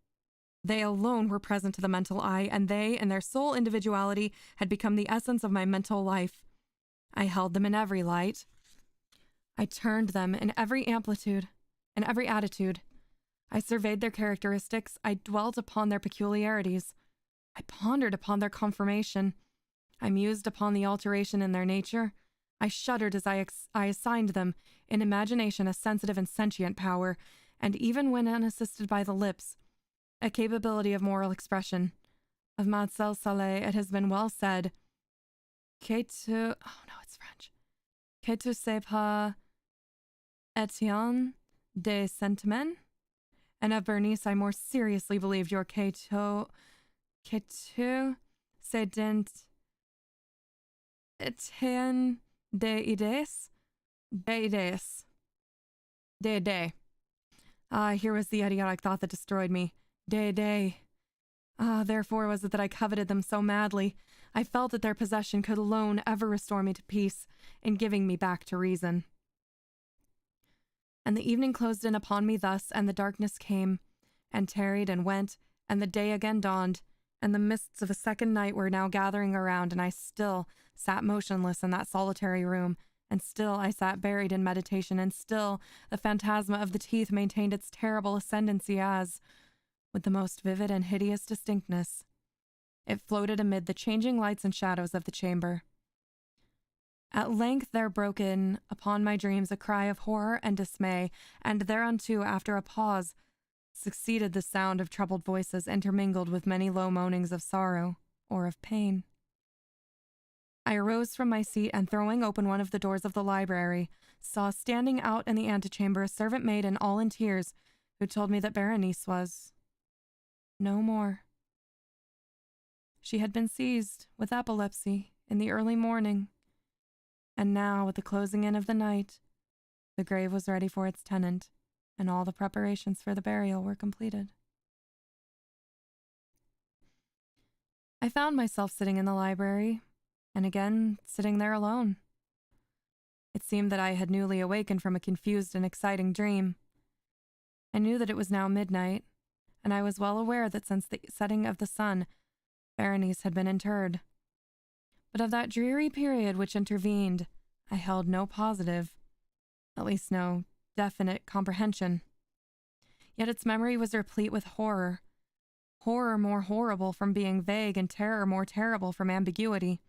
alone were present to the mental eye, and they, in their sole individuality, had become the essence of my mental life. I held them in every light. I turned them in every amplitude, in every attitude. I surveyed their characteristics. I dwelt upon their peculiarities. I pondered upon their conformation. I mused upon the alteration in their nature. I shuddered as I assigned them, in imagination, a sensitive and sentient power, and even when unassisted by the lips, a capability of moral expression. Of Marcel Salé it has been well said, Que tu sais pas Etienne de sentiment? And of Bernice I more seriously believed your que tu sais Etienne de Ides? De Ides. De. Ah, here was the idiotic thought that destroyed me. De. Ah, therefore was it that I coveted them so madly. I felt that their possession could alone ever restore me to peace, in giving me back to reason. And the evening closed in upon me thus, and the darkness came, and tarried and went, and the day again dawned, and the mists of a second night were now gathering around, and I still sat motionless in that solitary room, and still I sat buried in meditation, and still the phantasma of the teeth maintained its terrible ascendancy as, with the most vivid and hideous distinctness, it floated amid the changing lights and shadows of the chamber. At length there broke in upon my dreams a cry of horror and dismay, and thereunto, after a pause, succeeded the sound of troubled voices intermingled with many low moanings of sorrow or of pain. I arose from my seat and, throwing open one of the doors of the library, saw standing out in the antechamber a servant maid and all in tears, who told me that Berenice was no more. She had been seized with epilepsy in the early morning, and now, with the closing in of the night, the grave was ready for its tenant, and all the preparations for the burial were completed. I found myself sitting in the library, and again sitting there alone. It seemed that I had newly awakened from a confused and exciting dream. I knew that it was now midnight, and I was well aware that since the setting of the sun, Berenice had been interred. But of that dreary period which intervened, I held no positive, at least no definite comprehension. Yet its memory was replete with horror more horrible from being vague, and terror more terrible from ambiguity.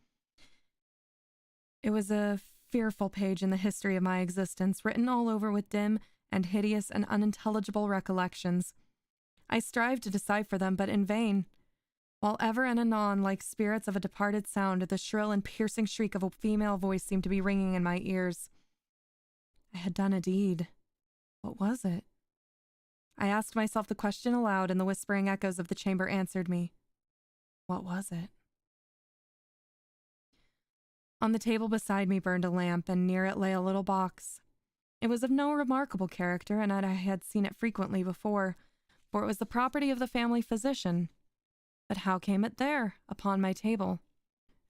It was a fearful page in the history of my existence, written all over with dim and hideous and unintelligible recollections. I strived to decipher them, but in vain. While ever and anon, like spirits of a departed sound, the shrill and piercing shriek of a female voice seemed to be ringing in my ears. I had done a deed. What was it? I asked myself the question aloud, and the whispering echoes of the chamber answered me. What was it? On the table beside me burned a lamp, and near it lay a little box. It was of no remarkable character, and I had seen it frequently before, for it was the property of the family physician. But how came it there, upon my table?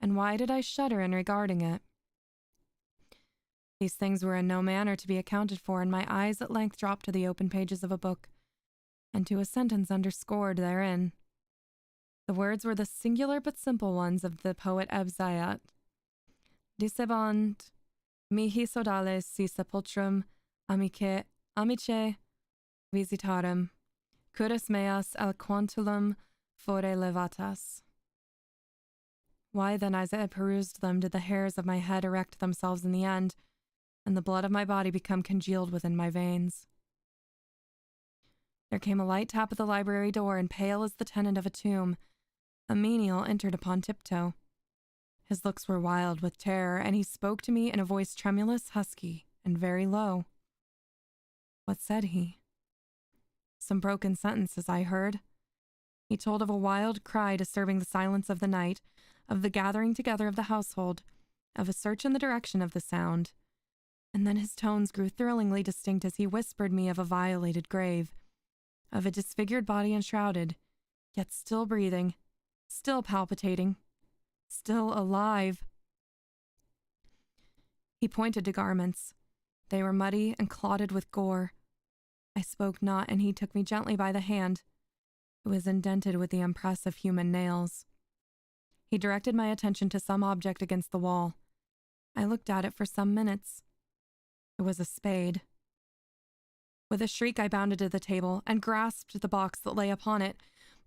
And why did I shudder in regarding it? These things were in no manner to be accounted for, and my eyes at length dropped to the open pages of a book, and to a sentence underscored therein. The words were the singular but simple ones of the poet Ebzayat. Dicebant mihi sodales si sepulchrum amice visitarem, curas meas alquantulum fore levatas. Why then, as I perused them, did the hairs of my head erect themselves in the end, and the blood of my body become congealed within my veins? There came a light tap at the library door, and pale as the tenant of a tomb, a menial entered upon tiptoe. His looks were wild with terror, and he spoke to me in a voice tremulous, husky, and very low. What said he? Some broken sentences I heard. He told of a wild cry disturbing the silence of the night, of the gathering together of the household, of a search in the direction of the sound, and then his tones grew thrillingly distinct as he whispered me of a violated grave, of a disfigured body enshrouded, yet still breathing, still palpitating, still alive. He pointed to garments. They were muddy and clotted with gore. I spoke not, and he took me gently by the hand. It was indented with the impress of human nails. He directed my attention to some object against the wall. I looked at it for some minutes. It was a spade. With a shriek, I bounded to the table and grasped the box that lay upon it,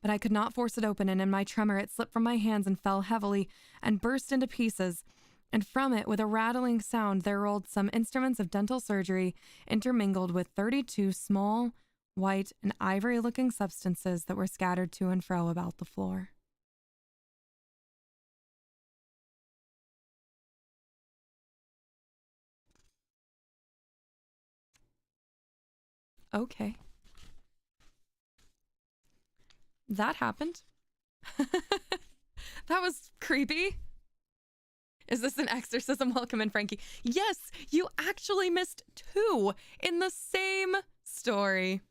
but I could not force it open, and in my tremor it slipped from my hands and fell heavily and burst into pieces, and from it, with a rattling sound, there rolled some instruments of dental surgery intermingled with 32 small, white, and ivory-looking substances that were scattered to and fro about the floor. Okay. That happened. That was creepy. Is this an exorcism? Welcome in, Frankie. Yes, you actually missed 2 in the same story.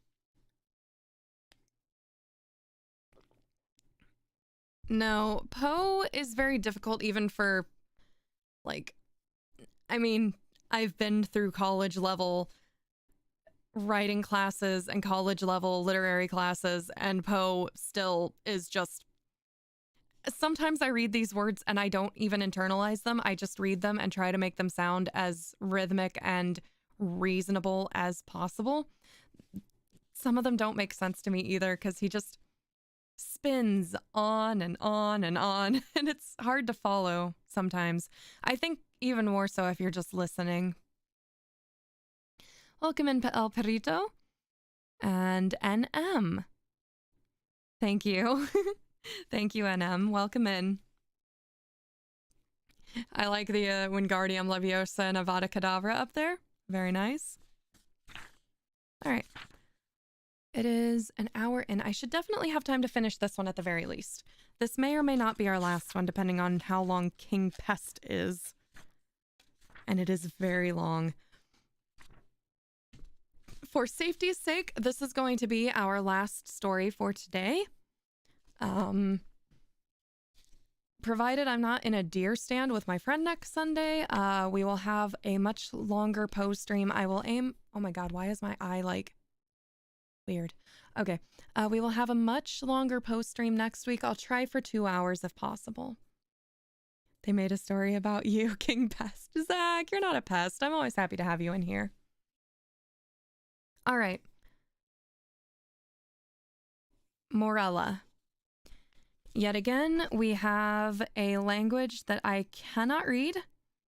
No, Poe is very difficult even for, like, I mean, I've been through college level writing classes and college level literary classes, and Poe still is just. Sometimes I read these words and I don't even internalize them. I just read them and try to make them sound as rhythmic and reasonable as possible. Some of them don't make sense to me either because he just spins on and on and on, and it's hard to follow sometimes. I think even more so if you're just listening. Welcome in, El Perito and NM. Thank you. Thank you, NM. Welcome in. I like the Wingardium Leviosa and Avada Kedavra up there. Very nice. All right. It is an hour in. I should definitely have time to finish this one at the very least. This may or may not be our last one, depending on how long King Pest is. And it is very long. For safety's sake, this is going to be our last story for today. Provided I'm not in a deer stand with my friend next Sunday, we will have a much longer Poe stream. I will aim... Oh my god, why is my eye, like... weird. Okay. We will have a much longer Poe stream next week. I'll try for 2 hours if possible. They made a story about you, King Pest. Zach, you're not a pest. I'm always happy to have you in here. All right. Morella. Yet again, we have a language that I cannot read,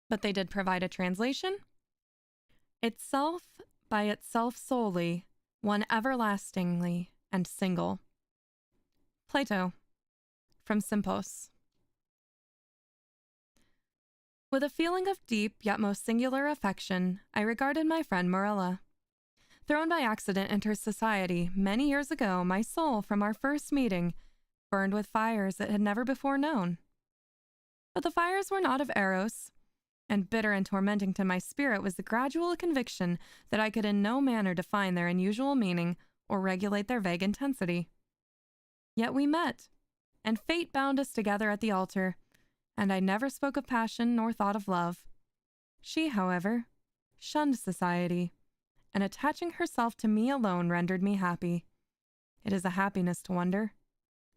but they did provide a translation. Itself, by itself solely, one everlastingly and single. Plato, from Simpos. With a feeling of deep yet most singular affection, I regarded my friend Morella. Thrown by accident into her society many years ago, my soul, from our first meeting, burned with fires it had never before known. But the fires were not of Eros, and bitter and tormenting to my spirit was the gradual conviction that I could in no manner define their unusual meaning or regulate their vague intensity. Yet we met, and fate bound us together at the altar, and I never spoke of passion nor thought of love. She, however, shunned society, and attaching herself to me alone rendered me happy. It is a happiness to wonder.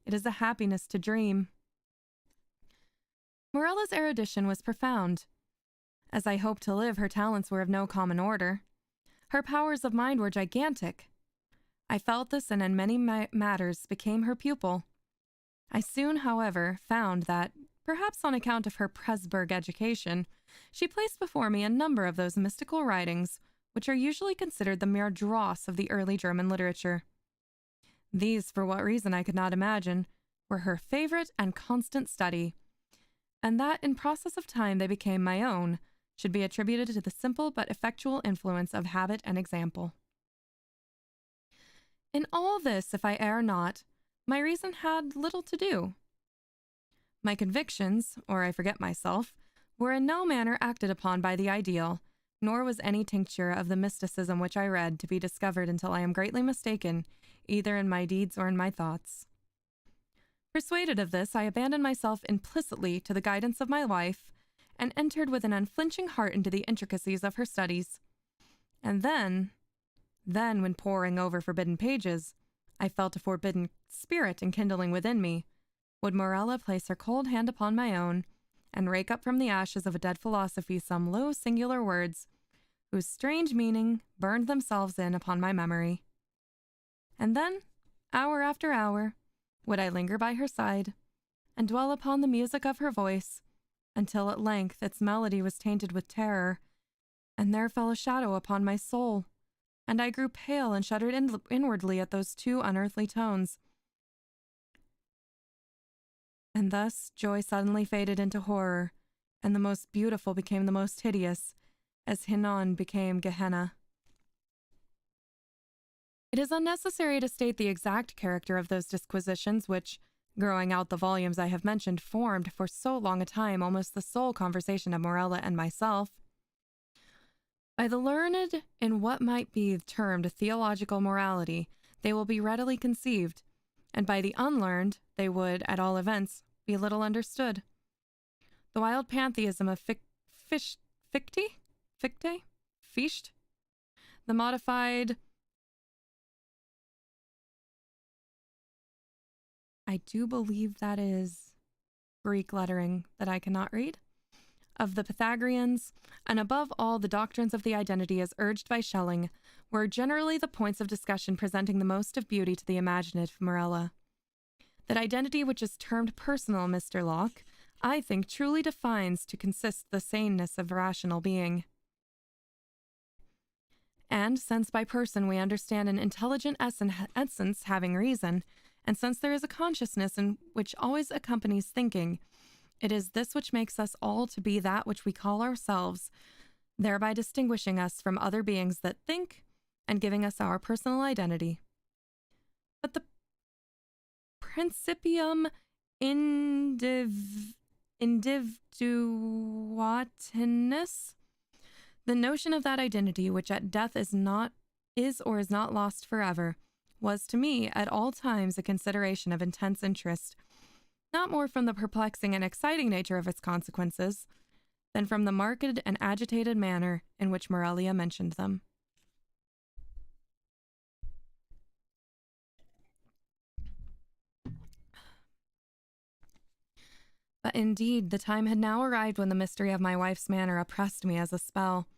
It is a happiness to dream. Morella's erudition was profound. As I hoped to live, her talents were of no common order. Her powers of mind were gigantic. I felt this and in many matters became her pupil. I soon, however, found that, perhaps on account of her Presburg education, she placed before me a number of those mystical writings which are usually considered the mere dross of the early German literature. These, for what reason I could not imagine, were her favorite and constant study, and that in process of time they became my own, should be attributed to the simple but effectual influence of habit and example. In all this, if I err not, my reason had little to do. My convictions, or I forget myself, were in no manner acted upon by the ideal, nor was any tincture of the mysticism which I read to be discovered until I am greatly mistaken, either in my deeds or in my thoughts. Persuaded of this, I abandoned myself implicitly to the guidance of my wife, and entered with an unflinching heart into the intricacies of her studies. And then, when poring over forbidden pages, I felt a forbidden spirit enkindling within me, would Morella place her cold hand upon my own, and rake up from the ashes of a dead philosophy some low singular words, whose strange meaning burned themselves in upon my memory. And then, hour after hour, would I linger by her side, and dwell upon the music of her voice, until at length its melody was tainted with terror, and there fell a shadow upon my soul, and I grew pale and shuddered inwardly at those two unearthly tones. And thus joy suddenly faded into horror, and the most beautiful became the most hideous, as Hinnon became Gehenna. It is unnecessary to state the exact character of those disquisitions which, growing out the volumes I have mentioned, formed for so long a time almost the sole conversation of Morella and myself. By the learned in what might be termed theological morality, they will be readily conceived, and by the unlearned, they would, at all events, be little understood. The wild pantheism of Fichte? The modified... I do believe that is Greek lettering that I cannot read. Of the Pythagoreans, and above all the doctrines of the identity as urged by Schelling, were generally the points of discussion presenting the most of beauty to the imaginative Morella. That identity which is termed personal, Mr. Locke, I think truly defines to consist the saneness of rational being. And since by person we understand an intelligent essence having reason, and since there is a consciousness in which always accompanies thinking, it is this which makes us all to be that which we call ourselves, thereby distinguishing us from other beings that think and giving us our personal identity. But the principium individuatinus, the notion of that identity which at death is or is not lost forever, was to me at all times a consideration of intense interest, not more from the perplexing and exciting nature of its consequences than from the marked and agitated manner in which Morelia mentioned them. But indeed, the time had now arrived when the mystery of my wife's manner oppressed me as a spell.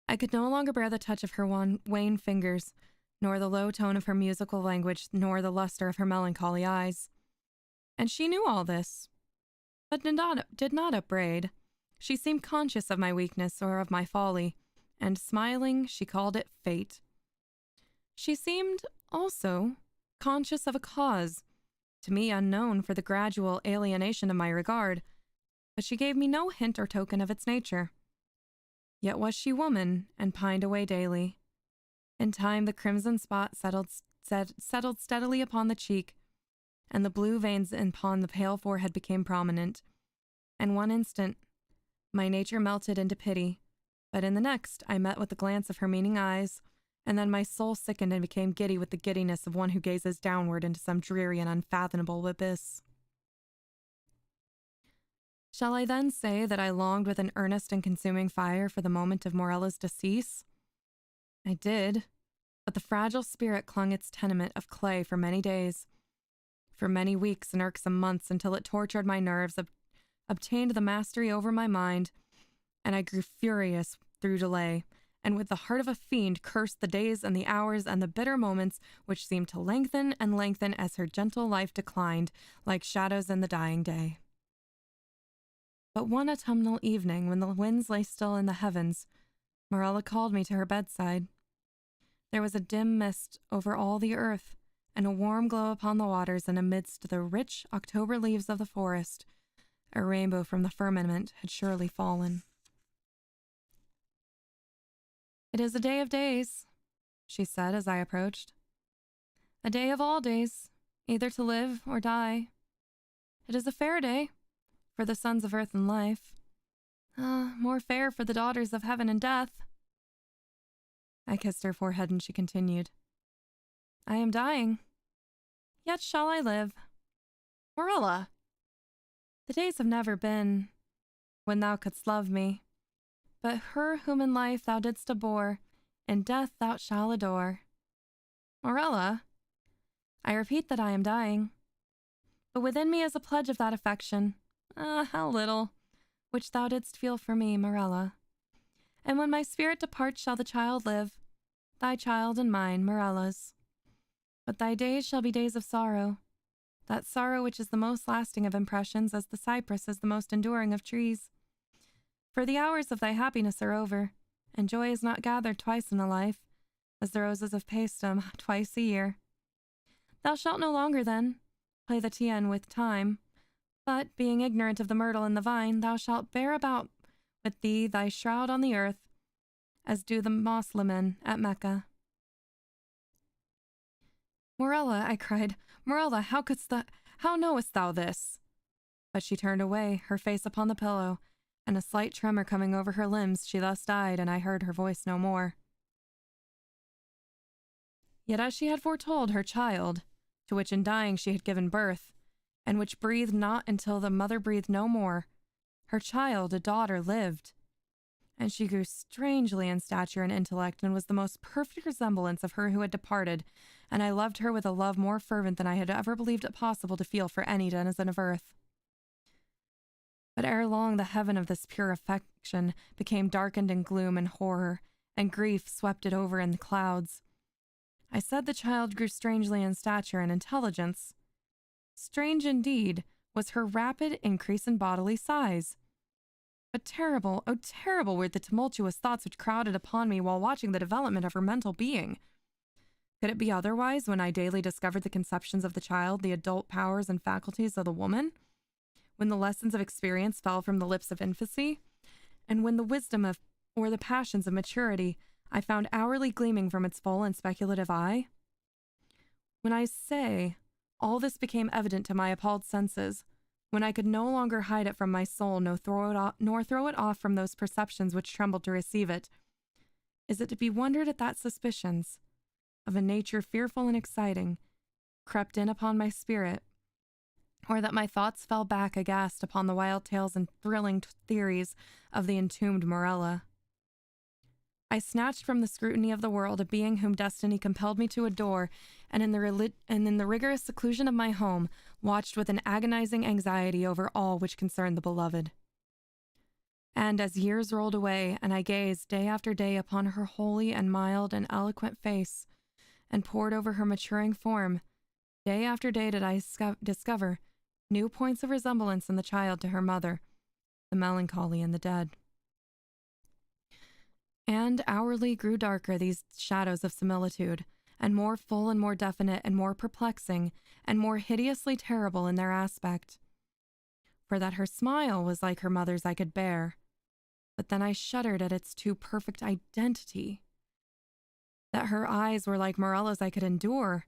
I could no longer bear the touch of her wan fingers, nor the low tone of her musical language, nor the luster of her melancholy eyes. And she knew all this, but did not upbraid. She seemed conscious of my weakness or of my folly, and smiling, she called it fate. She seemed also conscious of a cause, to me unknown, for the gradual alienation of my regard, but she gave me no hint or token of its nature. Yet was she woman, and pined away daily. In time the crimson spot settled steadily upon the cheek, and the blue veins upon the pale forehead became prominent. In one instant, my nature melted into pity, but in the next I met with the glance of her meaning eyes, and then my soul sickened and became giddy with the giddiness of one who gazes downward into some dreary and unfathomable abyss. Shall I then say that I longed with an earnest and consuming fire for the moment of Morella's decease? I did, but the fragile spirit clung its tenement of clay for many days, for many weeks and irksome months, until it tortured my nerves, obtained the mastery over my mind, and I grew furious through delay, and with the heart of a fiend cursed the days and the hours and the bitter moments which seemed to lengthen and lengthen as her gentle life declined, like shadows in the dying day. But one autumnal evening, when the winds lay still in the heavens, Morella called me to her bedside. There was a dim mist over all the earth, and a warm glow upon the waters, and amidst the rich October leaves of the forest, a rainbow from the firmament had surely fallen. "It is a day of days," she said as I approached. "A day of all days, either to live or die. It is a fair day for the sons of earth and life. More fair for the daughters of heaven and death." I kissed her forehead, and she continued, "I am dying, yet shall I live. Morella, the days have never been when thou couldst love me, but her whom in life thou didst abhor, in death thou shalt adore. Morella, I repeat that I am dying, but within me is a pledge of that affection, how little, which thou didst feel for me, Morella. And when my spirit departs shall the child live, thy child and mine, Morella's. But thy days shall be days of sorrow, that sorrow which is the most lasting of impressions, as the cypress is the most enduring of trees. For the hours of thy happiness are over, and joy is not gathered twice in a life, as the roses of Paestum twice a year. Thou shalt no longer, then, play the Tien with time, but, being ignorant of the myrtle and the vine, thou shalt bear about with thee thy shroud on the earth, as do the Moslemen at Mecca." "Morella," I cried, "Morella, how How knowest thou this?" But she turned away, her face upon the pillow, and a slight tremor coming over her limbs, she thus died, and I heard her voice no more. Yet as she had foretold, her child, to which in dying she had given birth, and which breathed not until the mother breathed no more, her child, a daughter, lived. And she grew strangely in stature and intellect, and was the most perfect resemblance of her who had departed, and I loved her with a love more fervent than I had ever believed it possible to feel for any denizen of earth. But ere long the heaven of this pure affection became darkened in gloom and horror, and grief swept it over in the clouds. I said the child grew strangely in stature and intelligence. Strange indeed was her rapid increase in bodily size. But terrible, oh terrible were the tumultuous thoughts which crowded upon me while watching the development of her mental being. Could it be otherwise when I daily discovered the conceptions of the child, the adult powers and faculties of the woman? When the lessons of experience fell from the lips of infancy? And when the wisdom of, or the passions of maturity, I found hourly gleaming from its full and speculative eye? When I say all this became evident to my appalled senses, when I could no longer hide it from my soul, nor throw it off from those perceptions which trembled to receive it, is it to be wondered at that suspicions, of a nature fearful and exciting, crept in upon my spirit, or that my thoughts fell back aghast upon the wild tales and thrilling theories of the entombed Morella? I snatched from the scrutiny of the world a being whom destiny compelled me to adore, and in the rigorous seclusion of my home, watched with an agonizing anxiety over all which concerned the beloved. And as years rolled away, and I gazed day after day upon her holy and mild and eloquent face, and pored over her maturing form, day after day did I discover new points of resemblance in the child to her mother, the melancholy and the dead. And hourly grew darker these shadows of similitude, and more full and more definite and more perplexing and more hideously terrible in their aspect. For that her smile was like her mother's I could bear, but then I shuddered at its too perfect identity. That her eyes were like Morella's I could endure,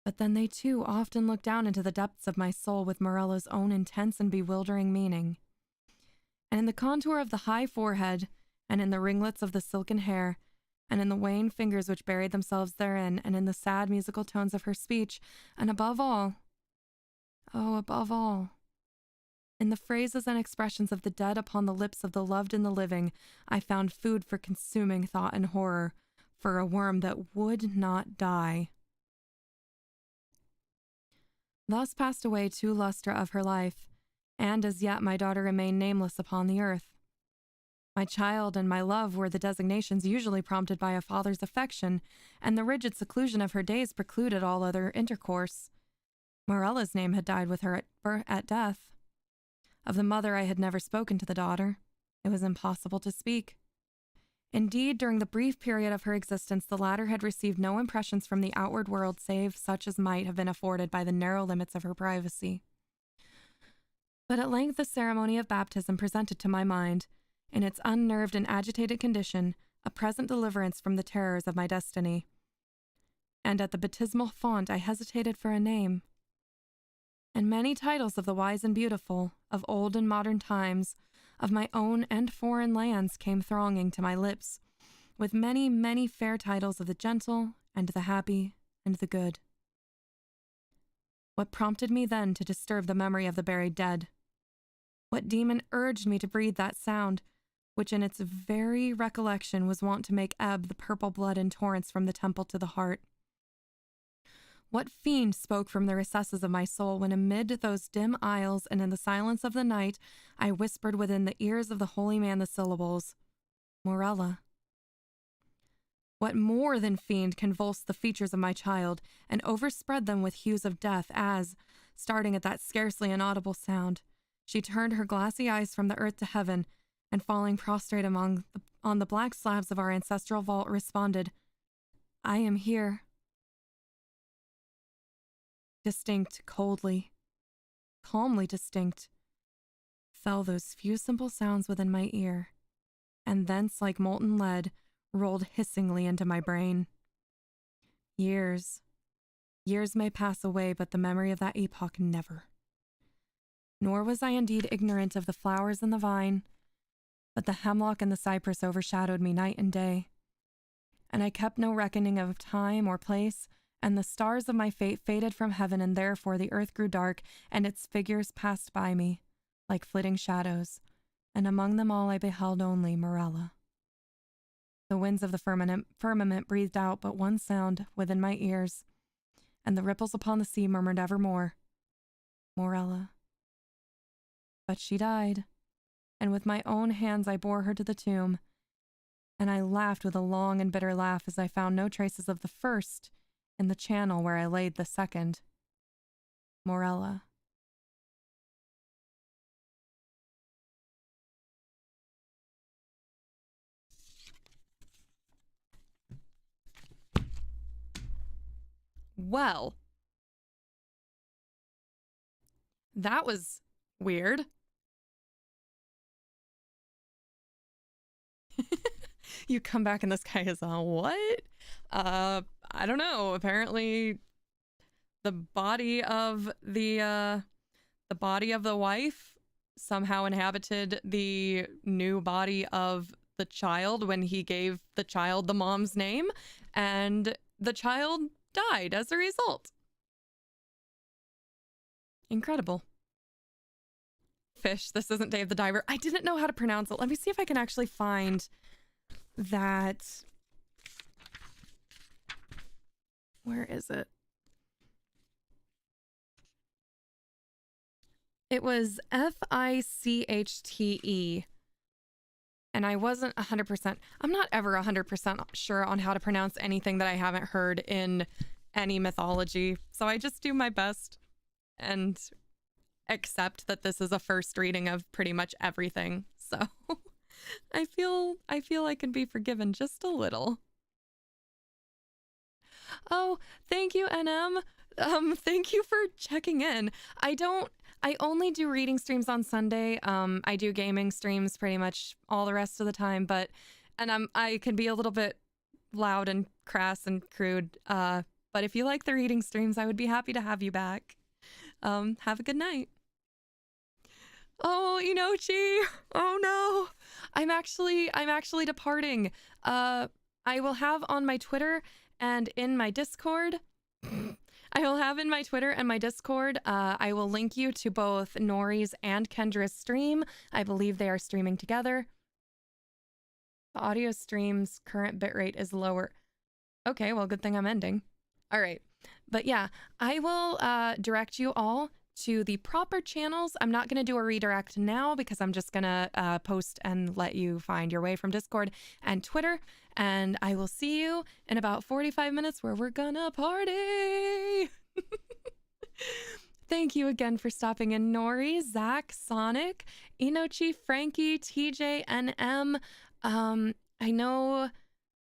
but then they too often looked down into the depths of my soul with Morella's own intense and bewildering meaning. And in the contour of the high forehead, and in the ringlets of the silken hair, and in the wan fingers which buried themselves therein, and in the sad musical tones of her speech, and above all, oh, above all, in the phrases and expressions of the dead upon the lips of the loved and the living, I found food for consuming thought and horror, for a worm that would not die. Thus passed away 2 lustra of her life, and as yet my daughter remained nameless upon the earth. My child and my love were the designations usually prompted by a father's affection, and the rigid seclusion of her days precluded all other intercourse. Morella's name had died with her at death. Of the mother I had never spoken to the daughter. It was impossible to speak. Indeed, during the brief period of her existence, the latter had received no impressions from the outward world save such as might have been afforded by the narrow limits of her privacy. But at length the ceremony of baptism presented to my mind, in its unnerved and agitated condition, a present deliverance from the terrors of my destiny. And at the baptismal font I hesitated for a name. And many titles of the wise and beautiful, of old and modern times, of my own and foreign lands came thronging to my lips, with many, many fair titles of the gentle and the happy and the good. What prompted me then to disturb the memory of the buried dead? What demon urged me to breathe that sound, which in its very recollection was wont to make ebb the purple blood in torrents from the temple to the heart? What fiend spoke from the recesses of my soul when amid those dim aisles and in the silence of the night I whispered within the ears of the holy man the syllables, Morella? What more than fiend convulsed the features of my child and overspread them with hues of death as, starting at that scarcely inaudible sound, she turned her glassy eyes from the earth to heaven, and falling prostrate on the black slabs of our ancestral vault, responded, I am here. Distinct, coldly, calmly distinct, fell those few simple sounds within my ear, and thence, like molten lead, rolled hissingly into my brain. Years, Years may pass away, but the memory of that epoch never. Nor was I indeed ignorant of the flowers and the vine, but the hemlock and the cypress overshadowed me night and day. And I kept no reckoning of time or place, and the stars of my fate faded from heaven, and therefore the earth grew dark, and its figures passed by me, like flitting shadows, and among them all I beheld only Morella. The winds of the firmament breathed out but one sound within my ears, and the ripples upon the sea murmured evermore, Morella. But she died, and with my own hands I bore her to the tomb, and I laughed with a long and bitter laugh as I found no traces of the first in the channel where I laid the second. Morella. Well, that was weird. You come back and this guy is on what? I don't know. Apparently the body of the wife somehow inhabited the new body of the child when he gave the child the mom's name, and the child died as a result. Incredible. Fish, this isn't Dave the Diver. I didn't know how to pronounce it. Let me see if I can actually find that. Where is it? It was Fichte. And I wasn't 100%. I'm not ever 100% sure on how to pronounce anything that I haven't heard in any mythology. So I just do my best and accept that this is a first reading of pretty much everything. So I feel I can be forgiven just a little. Oh, thank you, NM. Thank you for checking in. I only do reading streams on Sunday. I do gaming streams pretty much all the rest of the time, but I can be a little bit loud and crass and crude. But if you like the reading streams, I would be happy to have you back. Have a good night. Oh, Inochi. Oh no. I'm actually departing. I will have on my Twitter and in my Discord. I will have in my Twitter and my Discord, I will link you to both Nori's and Kendra's stream. I believe they are streaming together. The audio stream's current bitrate is lower. Okay, well, good thing I'm ending. All right. But yeah, I will direct you all to the proper channels. I'm not going to do a redirect now because I'm just going to post and let you find your way from Discord and Twitter. And I will see you in about 45 minutes where we're gonna party. Thank you again for stopping in, Nori, Zach, Sonic, Inochi, Frankie, TJ, NM. I know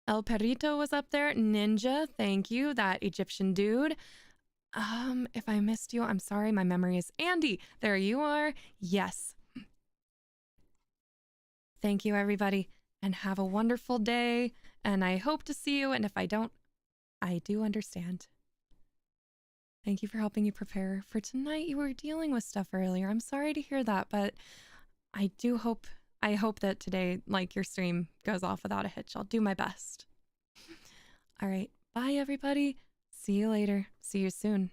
El Perrito was up there. Ninja, thank you. That Egyptian dude. If I missed you, I'm sorry. My memory is Andy. There you are. Yes. Thank you, everybody, and have a wonderful day. And I hope to see you. And if I don't, I do understand. Thank you for helping you prepare for tonight. You were dealing with stuff earlier. I'm sorry to hear that, but I hope that today, like, your stream goes off without a hitch. I'll do my best. All right. Bye, everybody. See you later. See you soon.